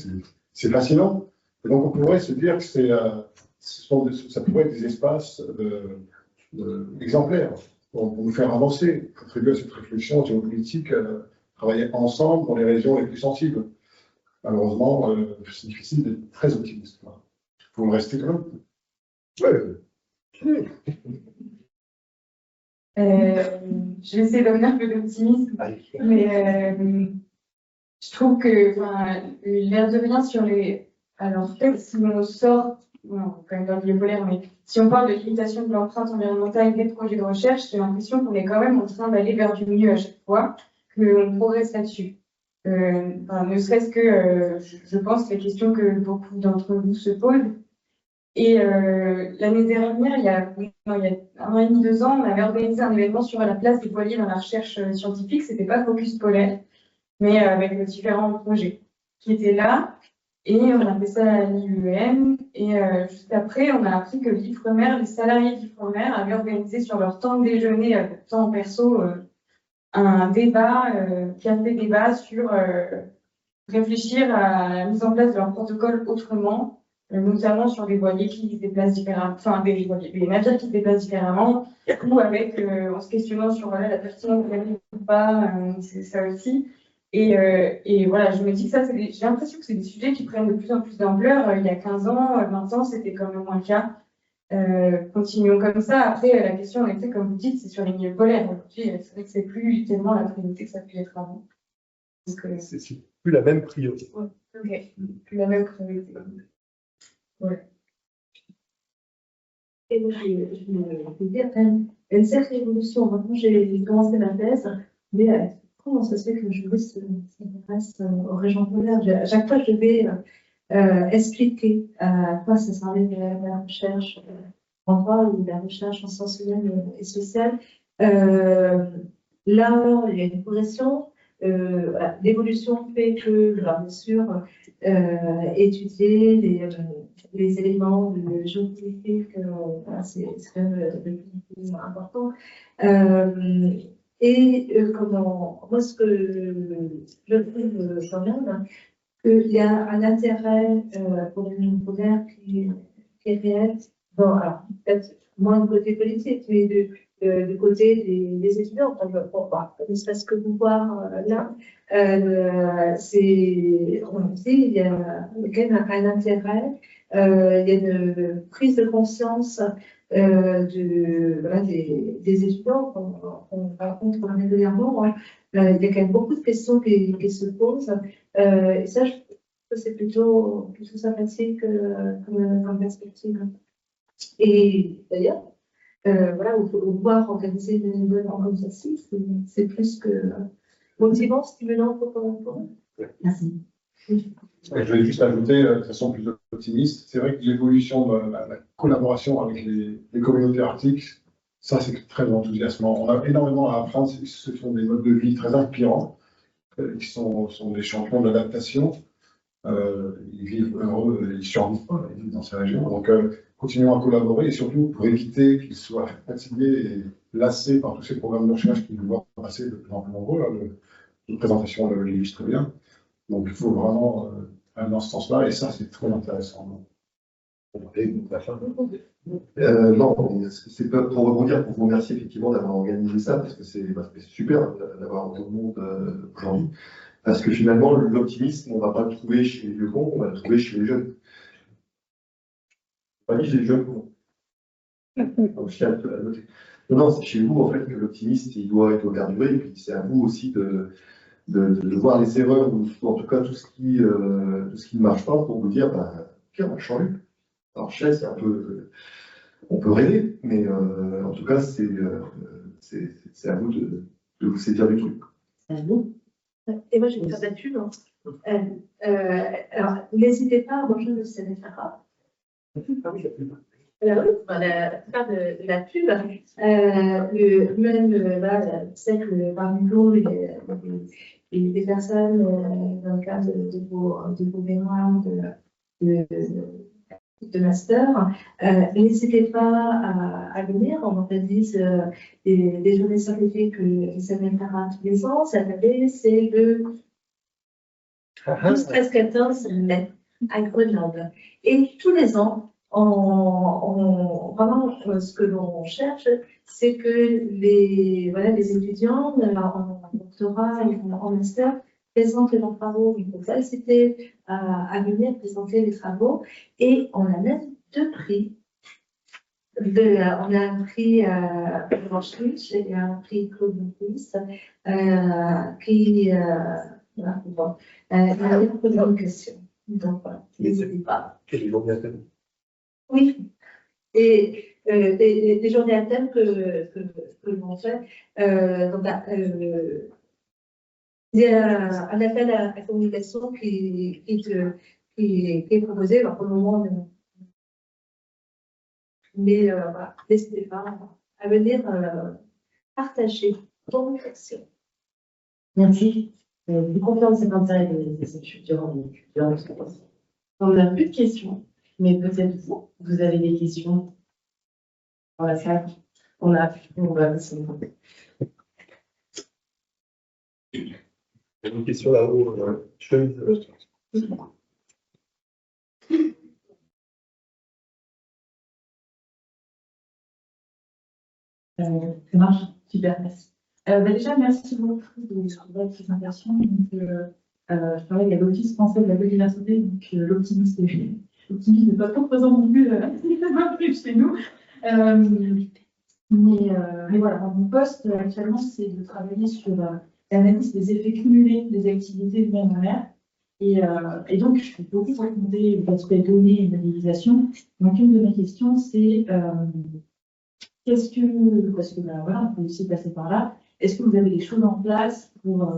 C'est fascinant. Et donc, on pourrait se dire que ça pourrait être des espaces exemplaires pour nous faire avancer, contribuer à cette réflexion géopolitique, travailler ensemble dans les régions les plus sensibles. Malheureusement, c'est difficile d'être très optimiste. Il faut rester quand même. Ouais. Je vais essayer d'amener un peu d'optimisme, mais je trouve que l'air de rien sur les. Alors, peut-être si on sort, quand même dans le milieu polaire, mais si on parle de limitation de l'empreinte environnementale des projets de recherche, j'ai l'impression qu'on est quand même en train d'aller vers du mieux à chaque fois, qu'on progresse là-dessus. Ne serait-ce que, je pense, les questions que beaucoup d'entre vous se posent. Et l'année dernière, il y a 1 an et demi, 2 ans, on avait organisé un événement sur la place des voiliers dans la recherche scientifique. C'était pas Focus polaire, mais avec différents projets qui étaient là. Et on a fait ça à l'IUEM. Et juste après, on a appris que l'Ifremer, les salariés d'Ifremer avaient organisé sur leur temps de déjeuner, temps perso, un débat, café débat sur réfléchir à la mise en place de leur protocole autrement, notamment sur des voiliers qui se déplacent différemment, des navires qui se déplacent différemment, ou avec, en se questionnant sur la pertinence de la vie ou pas, c'est ça aussi. Et voilà, je me dis que ça, j'ai l'impression que c'est des sujets qui prennent de plus en plus d'ampleur. Il y a 15 ans, 20 ans, c'était quand même moins le cas. Continuons comme ça. Après, la question, en effet, comme vous dites, c'est sur les milieux polaires. Aujourd'hui, c'est vrai que c'est plus tellement la priorité que ça peut être avant. C'est plus la même priorité. Ouais. Ok, plus la même priorité. Ouais. Et moi, je veux dire, une certaine évolution. Maintenant, j'ai commencé ma thèse, mais comment ça se fait que je s'intéresse aux régions polaires? À chaque fois, je vais expliquer à quoi ça servait la recherche en droit ou la recherche en sciences humaines et sociales. Là, il y a une progression. L'évolution fait que, bien sûr, étudier les éléments de géopolitique, c'est quand même de plus en plus important. Moi, ce que je trouve quand même, qu'il y a un intérêt pour les milieux polaires qui est réel. Bon, alors, peut-être moins du côté politique, mais du côté des étudiants. Ne serait-ce que vous voir là, on dit il y a quand même un intérêt, il y a une prise de conscience des étudiants qu'on rencontre régulièrement. Il y a quand même beaucoup de questions qui se posent. Et ça, je trouve que c'est plutôt sympathique comme perspective. Et d'ailleurs, pouvoir organiser une événement comme ceci, c'est plus que motivant, stimulant pour eux. Merci. Et je vais juste ajouter, de façon plus optimiste, c'est vrai que l'évolution de la collaboration avec les communautés arctiques, ça c'est très enthousiasmant. On a énormément à apprendre, ce sont des modes de vie très inspirants, qui sont des champions de l'adaptation. Ils vivent heureux, ils survivent pas, ils vivent dans ces régions. Donc continuons à collaborer et surtout pour éviter qu'ils soient fatigués et lassés par tous ces programmes de recherche qui nous voient passer de plus en plus nombreux. Là, la présentation l'illustre bien. Donc il faut vraiment aller dans ce sens-là et ça c'est très intéressant. Non, c'est pas pour rebondir, pour vous remercier effectivement d'avoir organisé ça, parce que c'est super d'avoir autant de monde aujourd'hui. Parce que finalement, l'optimisme, on ne va pas le trouver chez les vieux cons, on va le trouver chez les jeunes. Pas dit chez les jeunes cons. Donc, je tiens à le noter. Non, c'est chez vous en fait que l'optimiste il doit perdurer, et puis c'est à vous aussi de voir les erreurs, ou en tout cas tout ce qui ne marche pas, pour vous dire, ok, on va changer. Alors, je sais, c'est un peu. On peut rêver, mais en tout cas, c'est à vous de vous saisir du truc. Et moi, je vais faire de la pub. Alors, n'hésitez pas à rejoindre le CNFRA. Alors, oui, faire de la pub. Même cercle parmi nous, les personnes dans le cadre de vos mémoires, de master, n'hésitez pas à venir. On organise des journées scientifiques qui s'amènera tous les ans. Cette année, c'est le 12, 13, 14 mai à Grenoble. Et tous les ans, vraiment, ce que l'on cherche, c'est que les étudiants en doctorat et en master présentent leurs travaux. Il faut pas hésiter à venir présenter les travaux. Et on a même deux prix. On a un prix Blanche Luche et un prix Claude Louis qui poser une question. Donc voilà, n'hésitez pas. Oui. Et des journées à thème que l'on fait. Il y a un appel à communication qui est proposé. Alors, pour le moment, mais voilà, n'hésitez pas à venir partager vos réflexions. Merci. Je confirme cet intérêt des étudiants durant ce temps. On n'a plus de questions, mais peut-être vous avez des questions dans la salle. On va passer. Il y a une question là-haut. Chemise. Ça marche, super, merci. Déjà, merci beaucoup de votre présentation. Donc, je travaille à l'Office français de la biodiversité, donc l'optimisme n'est pas trop présent non plus chez nous. Mais voilà, mon poste actuellement, c'est de travailler sur l'analyse des effets cumulés des activités humaines en mer. Et donc, je vais beaucoup raconter l'aspect données et modélisation. Donc, une de mes questions, c'est parce que voilà, on peut aussi passer par là. Est-ce que vous avez des choses en place pour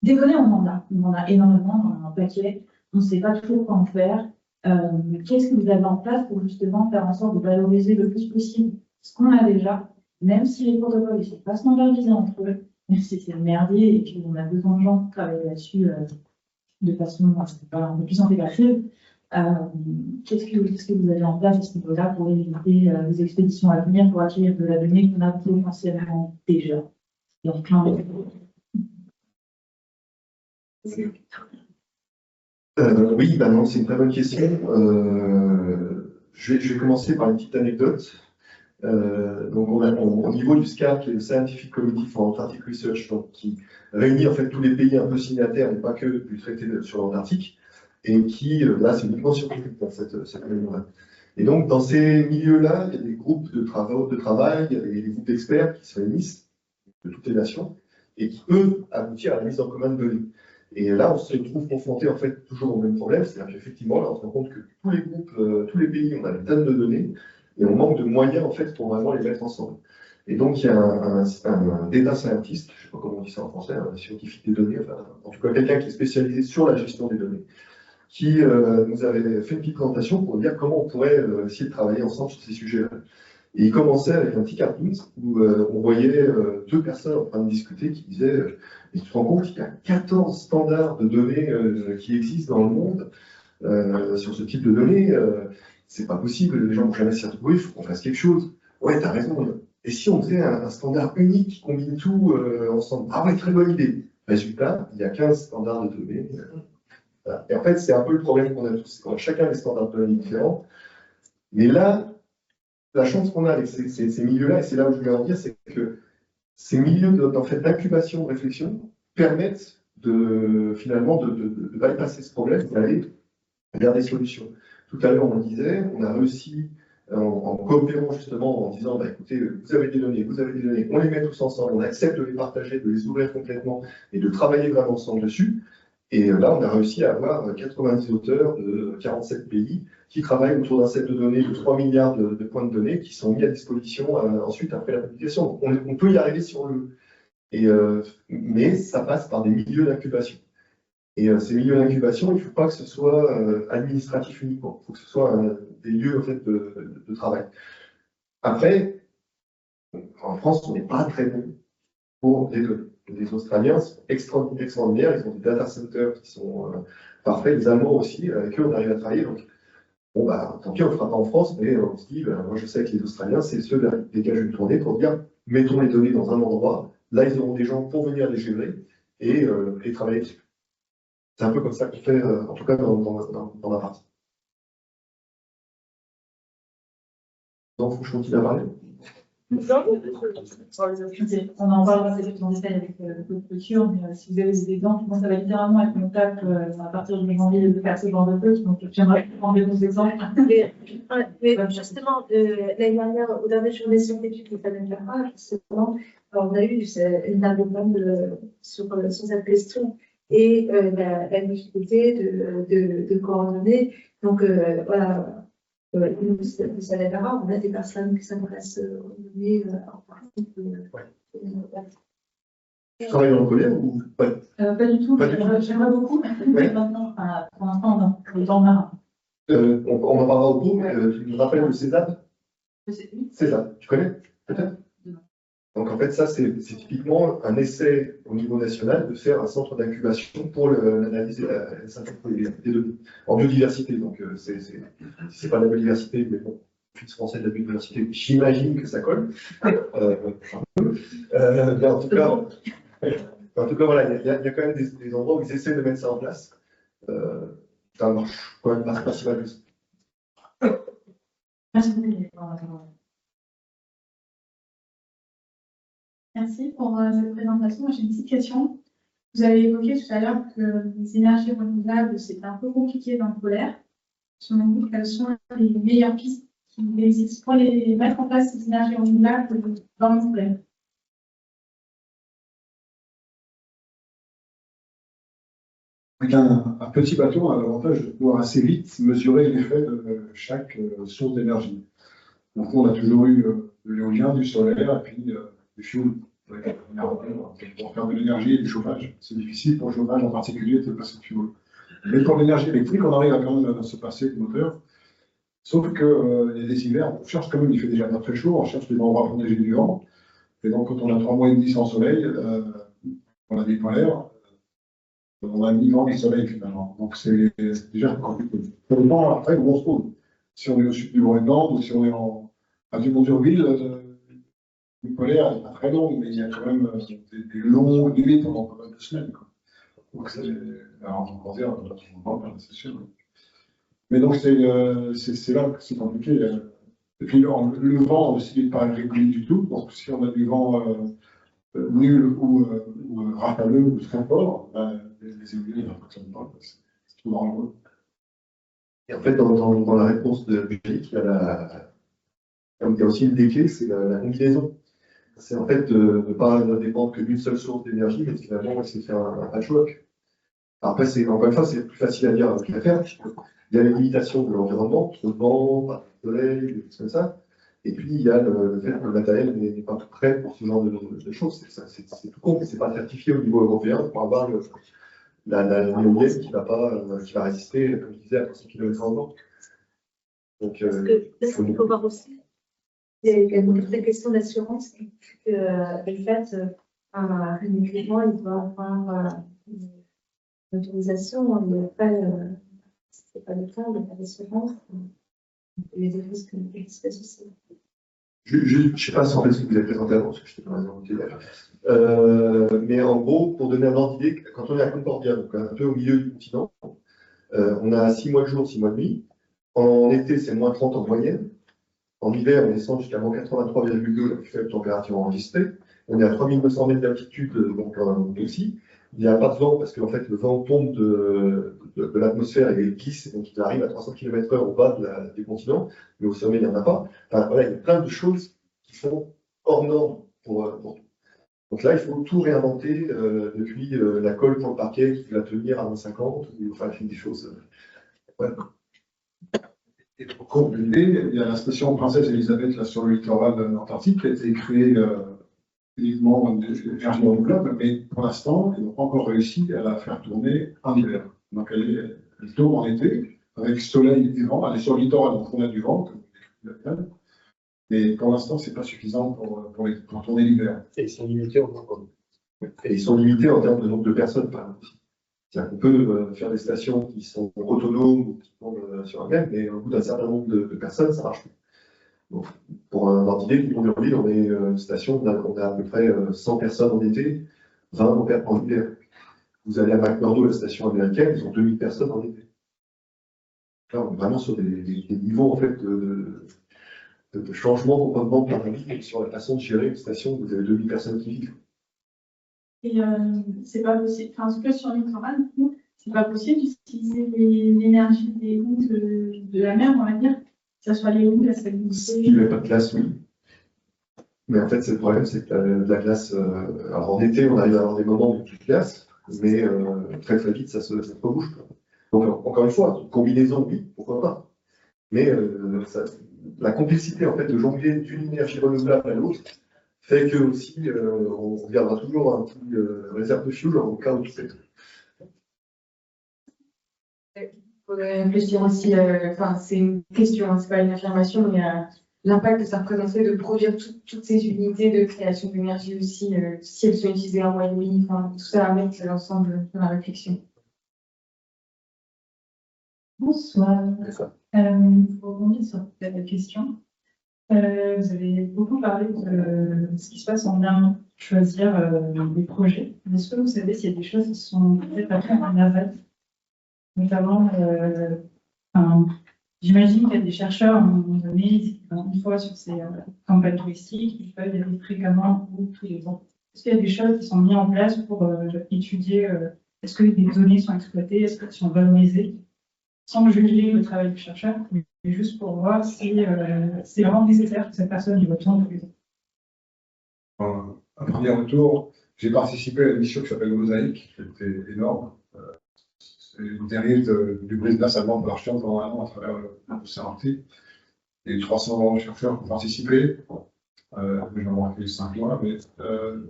des données, on en a énormément, on en a un paquet, on ne sait pas toujours quoi en faire. Qu'est-ce que vous avez en place pour justement faire en sorte de valoriser le plus possible ce qu'on a déjà, même si les protocoles ne sont pas standardisés entre eux, même si c'est le merdier et qu'on a besoin de gens qui travaillent là-dessus de façon un peu plus intégrative. Qu'est-ce que vous avez en place à ce niveau-là pour éviter les expéditions à venir, pour acquérir de la donnée qu'on a potentiellement déjà? Donc, plein de... Oui, non, c'est une très bonne question. Je vais commencer par une petite anecdote. Donc, au niveau du SCAR, qui est le Scientific Committee for Antarctic Research, donc, qui réunit en fait tous les pays un peu signataires, et pas que du traité sur l'Antarctique, et qui, là, c'est uniquement scientifique dans cette réunion-là. Et donc, dans ces milieux-là, il y a des groupes de travail, il y a des groupes d'experts qui se réunissent de toutes les nations, et qui, eux, aboutissent à la mise en commun de données. Et là, on se trouve confronté en fait toujours au même problème, c'est-à-dire qu'effectivement, là, on se rend compte que tous les groupes, tous les pays, on a des tonnes de données, et on manque de moyens en fait pour vraiment les mettre ensemble. Et donc, il y a un data scientist, je ne sais pas comment on dit ça en français, un scientifique des données, enfin, en tout cas quelqu'un qui est spécialisé sur la gestion des données, qui nous avait fait une petite présentation pour dire comment on pourrait essayer de travailler ensemble sur ces sujets-là. Et il commençait avec un petit cartoon où on voyait deux personnes en train de discuter qui disaient mais tu te rends compte qu'il y a 14 standards de données qui existent dans le monde sur ce type de données, c'est pas possible, les gens vont jamais s'y retrouver, il faut qu'on fasse quelque chose. Ouais, t'as raison. Et si on faisait un standard unique qui combine tout ensemble? Ah ouais, très bonne idée. Résultat, il y a 15 standards de données. Voilà. Et en fait, c'est un peu le problème qu'on a tous, c'est qu'on a chacun des standards de données différents. Mais là, la chance qu'on a avec ces milieux-là, et c'est là où je voulais en dire, c'est que ces milieux d'incubation, de réflexion, permettent finalement de bypasser ce problème et d'aller vers des solutions. Tout à l'heure, on le disait, on a réussi en coopérant justement, en disant, bah, écoutez, vous avez des données, on les met tous ensemble, on accepte de les partager, de les ouvrir complètement et de travailler vraiment ensemble dessus. Et là, on a réussi à avoir 90 auteurs de 47 pays qui travaillent autour d'un set de données de 3 milliards de points de données qui sont mis à disposition ensuite après la publication. On peut y arriver si on le veut. Mais ça passe par des milieux d'incubation. Et ces milieux d'incubation, il ne faut pas que ce soit administratif uniquement. Il faut que ce soit des lieux en fait, de travail. Après, en France, on n'est pas très bon pour les données. Les Australiens sont extraordinaires, ils ont des data centers qui sont parfaits, les Allemands aussi, avec eux on arrive à travailler. Donc, bon, bah, tant pis, on ne le fera pas en France, mais on se dit, bah, moi je sais que les Australiens, c'est ceux vers lesquels je vais me tourner pour dire, mettons les données dans un endroit, là ils auront des gens pour venir les gérer et travailler dessus. C'est un peu comme ça qu'on fait, en tout cas dans la partie. Donc, faut que je continue à parler. On en parlera peut-être en détail avec d'autres structures, mais si vous avez des exemples, moi ça va littéralement être mon cas à partir de janvier de faire ce genre de choses, donc j'aimerais prendre des exemples. Mais justement, l'année dernière, au dernier journée scientifique de Fabien Carra, justement, on a eu une table ronde sur cette question et la difficulté de coordonner. Donc voilà. Vous savez, on a des personnes qui s'intéressent aux données en partie. Tu travailles dans le colère ou pas? Pas du tout, j'aimerais beaucoup. Mais maintenant, pour l'instant, on est dans le marin. On en parlera au cours, tu me rappelles le CESAP? CESAP, tu connais peut-être? Donc en fait, ça, c'est typiquement un essai au niveau national de faire un centre d'incubation pour l'analyse et la synthèse des données en biodiversité. Donc c'est pas la biodiversité, mais bon, fils français de la biodiversité, j'imagine que ça colle. Mais en tout cas, voilà, il y a quand même des endroits où ils essaient de mettre ça en place. Ça marche quand même pas si mal que ça. Merci beaucoup. Merci pour cette présentation. J'ai une petite question. Vous avez évoqué tout à l'heure que les énergies renouvelables, c'est un peu compliqué dans le polaire. Selon vous, quelles sont les meilleures pistes qui existent pour mettre en place ces énergies renouvelables dans le polaire? Avec un petit bateau, on a l'avantage de pouvoir assez vite mesurer l'effet de chaque source d'énergie. Donc, on a toujours eu de l'éolien, du solaire et puis du fioul. Pour faire de l'énergie et du chauffage. C'est difficile pour le chauffage en particulier de se passer de fioul. Mais pour l'énergie électrique, on arrive à quand même se passer de moteur. Sauf que y a des hivers, on cherche quand même, il fait déjà pas très chaud, on cherche des endroits protégés du vent. Et donc, quand on a 3 mois et demi sans soleil, on a des polaires, on a ni vent ni soleil finalement. Donc, c'est déjà compliqué. Ça dépend après où on se trouve. Si on est au sud du Groenland ou si on est à Dumont-Durville, le polaire n'est pas très long, mais il y a quand même des longues nuits pendant 2 semaines. Quoi. Donc, c'est sûr. Mais donc, c'est là que c'est compliqué. Et puis, le vent aussi n'est pas régulier du tout. Donc, si on a du vent nul ou rafaleux ou très fort, les éoliennes ne fonctionnent pas. C'est tout dangereux. Et en fait, dans la réponse de Brigitte, il y a aussi une des clés, c'est la combinaison. C'est en fait de ne pas dépendre que d'une seule source d'énergie, mais finalement, c'est de faire un patchwork. Après, encore une fois, c'est plus facile à dire qu'à faire. Il y a les limitations de l'environnement, trop de vent, pas de soleil, des choses comme ça. Et puis, il y a le fait que le matériel n'est pas tout prêt pour ce genre de choses. C'est tout con, mais c'est pas certifié au niveau européen pour avoir l'éolienne qui va résister, comme je disais, à 300 km/h. Donc, Parce que là, ce qu'il faut voir aussi, il y a également toute la question d'assurance, que le fait, un équipement, il doit avoir une autorisation, c'est pas le cas, il n'y a pas d'assurance, il y a des risques aussi. Je ne sais pas si en fait ce que vous avez présenté avant, parce que je n'étais pas invité mais en gros, pour donner un ordre d'idée, quand on est à Concordia, donc un peu au milieu du continent, on a 6 mois de jour, 6 mois de nuit. En été, c'est moins 30 en moyenne. En hiver, on descend jusqu'à moins 83,2, la plus faible température enregistrée. On est à 3200 mètres d'altitude, donc aussi. Il n'y a pas de vent, parce qu'en fait, le vent tombe de l'atmosphère et glisse, et donc il arrive à 300 km/h au bas du continent, mais au sommet, il n'y en a pas. Enfin, voilà, il y a plein de choses qui sont hors normes pour donc là, il faut tout réinventer, depuis la colle pour le parquet qui va tenir à 1,50 ou enfin, des choses. Ouais. Et pour compléter, il y a la station Princesse Elisabeth là, sur le littoral antarctique qui a été créée uniquement d'énergie renouvelable, mais pour l'instant, ils n'ont pas encore réussi à la faire tourner en hiver. Donc elle tourne en été, avec soleil et vent. Elle est sur le littoral, donc on a du vent, mais pour l'instant, ce n'est pas suffisant pour tourner l'hiver. Et ils sont limités en termes de nombre de personnes, par exemple. C'est-à-dire qu'on peut faire des stations qui sont autonomes ou qui tournent sur un même, mais au bout d'un certain nombre de personnes, ça marche plus. Donc, pour un ordre d'idée, pour Urville, on est une station, on a à peu près 100 personnes en été, 20 en hiver. Vous allez à McMurdo, la station américaine, ils ont 2000 personnes en été. Là, on est vraiment sur des niveaux en fait, de changement complètement de paradigme sur la façon de gérer une station où vous avez 2000 personnes qui vivent. Et c'est pas possible, enfin, en tout cas sur le littoral, du coup, c'est pas possible d'utiliser l'énergie des gouttes de la mer, on va dire, que ce soit les gouttes, la stabilité. S'il n'y avait pas de glace, oui. Mais en fait, c'est le problème, c'est que la glace. Alors en été, on arrive à avoir des moments de plus de glace, mais très très vite, ça se rebouche. Donc encore une fois, une combinaison, oui, pourquoi pas. Mais la complexité en fait de jongler d'une énergie renouvelable à l'autre fait que aussi on gardera toujours un petit réserve de fuel en cas où tout pète. Il faudrait réfléchir aussi, enfin c'est une question, hein, c'est pas une affirmation, mais l'impact que ça représenterait de produire toutes ces unités de création d'énergie aussi, si elles sont utilisées en moyenne, enfin tout ça à mettre l'ensemble de la réflexion. Bonsoir. Pour rebondir sur la question, vous avez beaucoup parlé de ce qui se passe en amont, choisir des projets. Est-ce que vous savez s'il y a des choses qui sont peut-être à faire en aval, notamment, j'imagine qu'il y a des chercheurs à un moment donné, une fois sur ces campagnes touristiques, qui peuvent y aller fréquemment ou tous les ans. Est-ce qu'il y a des choses qui sont mises en place pour étudier, est-ce que des données sont exploitées, est-ce qu'elles sont valorisées, sans juger le travail du chercheur, mais juste pour voir si c'est vraiment nécessaire que cette personne y retourne tous les ans. Un premier retour, j'ai participé à une mission qui s'appelle Mosaïque, qui était énorme. C'est une dérive du brise-glace allemand de l'archipel pendant un an à travers l'océan Arctique. Il y a eu 300 chercheurs qui ont participé. J'en ai fait 5 mois, mais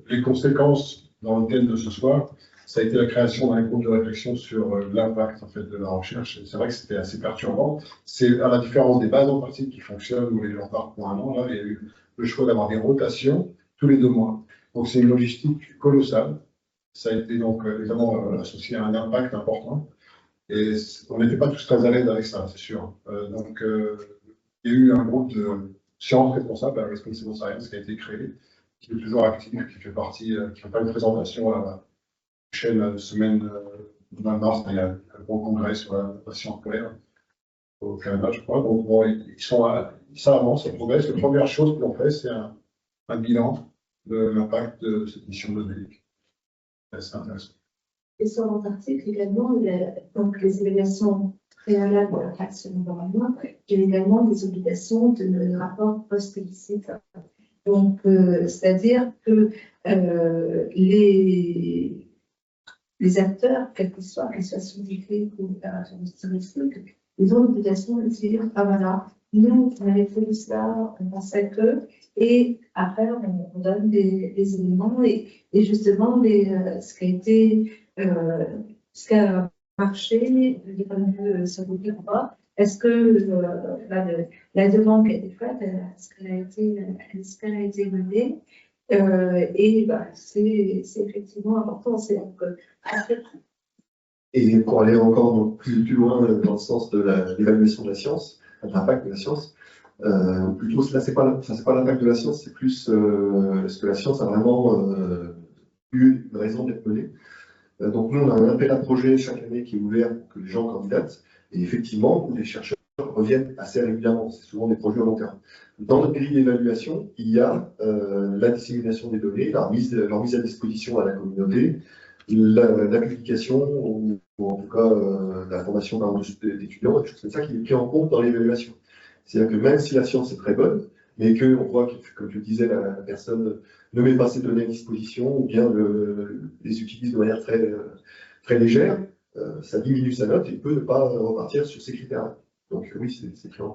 les conséquences dans le thème de ce soir, ça a été la création d'un groupe de réflexion sur l'impact en fait, de la recherche. C'est vrai que c'était assez perturbant. C'est à la différence des bases en pratique qui fonctionnent où les gens partent pour un an. Là, il y a eu le choix d'avoir des rotations tous les 2 mois. Donc c'est une logistique colossale. Ça a été donc évidemment associé à un impact important. Et on n'était pas tous très à l'aise avec ça, c'est sûr. Donc il y a eu un groupe de sciences responsables, la Responsible Science, qui a été créé, qui est toujours actif, qui fait partie, qui fait pas une présentation à la prochaine semaine de mars, il y a un gros congrès sur la science polaire au Canada, je crois. Donc, bon, ça avance, ça progresse. La première chose que l'on fait, c'est un bilan de l'impact de cette mission modélique. C'est intéressant. Et sur l'Antarctique également, il y a donc les évaluations préalables de l'impact sur l'environnement, il y a également des obligations de rapport post-illicite. Donc, c'est-à-dire que les acteurs, quels qu'ils soient scientifiques ou opérateurs touristiques, ils ont l'obligation de dire, ah voilà, nous, on avait fait cela, on pensait que, et après, on donne des éléments et justement ce qui a été, ce qui a marché, du point de vue scientifique ou pas. Est-ce que la demande qui a été faite, est-ce qu'elle a été menée? Et bah, c'est effectivement important. Et pour aller encore plus loin dans le sens de l'évaluation de la science, de l'impact de la science, plutôt là, c'est pas l'impact de la science, c'est plus est-ce que la science a vraiment eu une raison d'être menée. Donc nous, on a un appel à projet chaque année qui est ouvert pour que les gens candidatent, et effectivement, les chercheurs reviennent assez régulièrement, c'est souvent des projets au long terme. Dans notre grille d'évaluation, il y a la dissémination des données, leur mise à disposition à la communauté, la publication, ou en tout cas la formation d'étudiants, des choses comme ça qui est pris en compte dans l'évaluation. C'est-à-dire que même si la science est très bonne, mais qu'on voit que, comme je le disais, la personne ne met pas ses données à disposition ou bien les utilise de manière très légère, ça diminue sa note et peut ne pas repartir sur ces critères-là. Donc oui, c'est clair.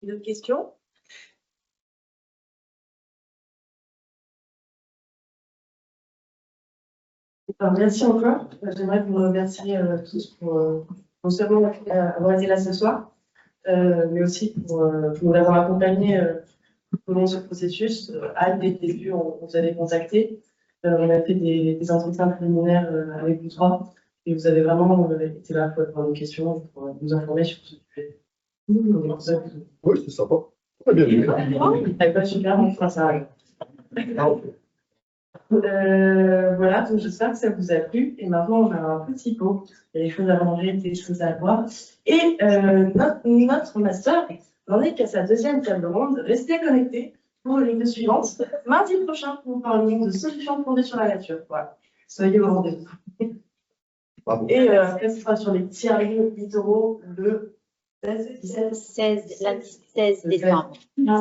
D'autres questions? Alors, merci encore. J'aimerais vous remercier tous pour non seulement avoir été là ce soir, mais aussi pour nous avoir accompagnés tout au long de ce processus. Anne, dès le début, on vous avait contacté. On a fait des entretiens préliminaires avec vous trois et vous avez vraiment été là pour répondre aux questions, pour nous informer sur ce sujet. Oui, c'est sympa. Très bien. Super, on fera ça. Voilà, donc j'espère que ça vous a plu. Et maintenant, on va avoir un petit pot. Il y a des choses à manger, des choses à boire. Et notre master n'en est qu'à sa deuxième table ronde. Restez connectés pour les deux suivantes. Mardi prochain, nous parlerons de solutions fondées sur la nature. Voilà. Soyez au rendez-vous. Et après, ce sera sur les tiers-lieux littoraux le 16 décembre. Ça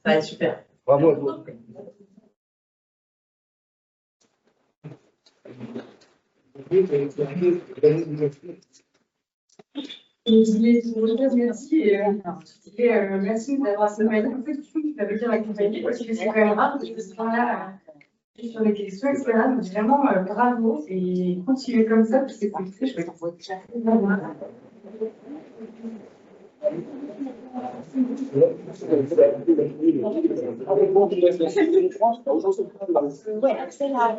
va être super. Bravo à vous. Merci et merci d'avoir accompagné. En fait, ça veut dire accompagner parce que c'est quand même rare de ce point-là sur les questions, etc. Donc vraiment bravo et continuez comme ça parce que c'est très chouette. Ouais, c'est la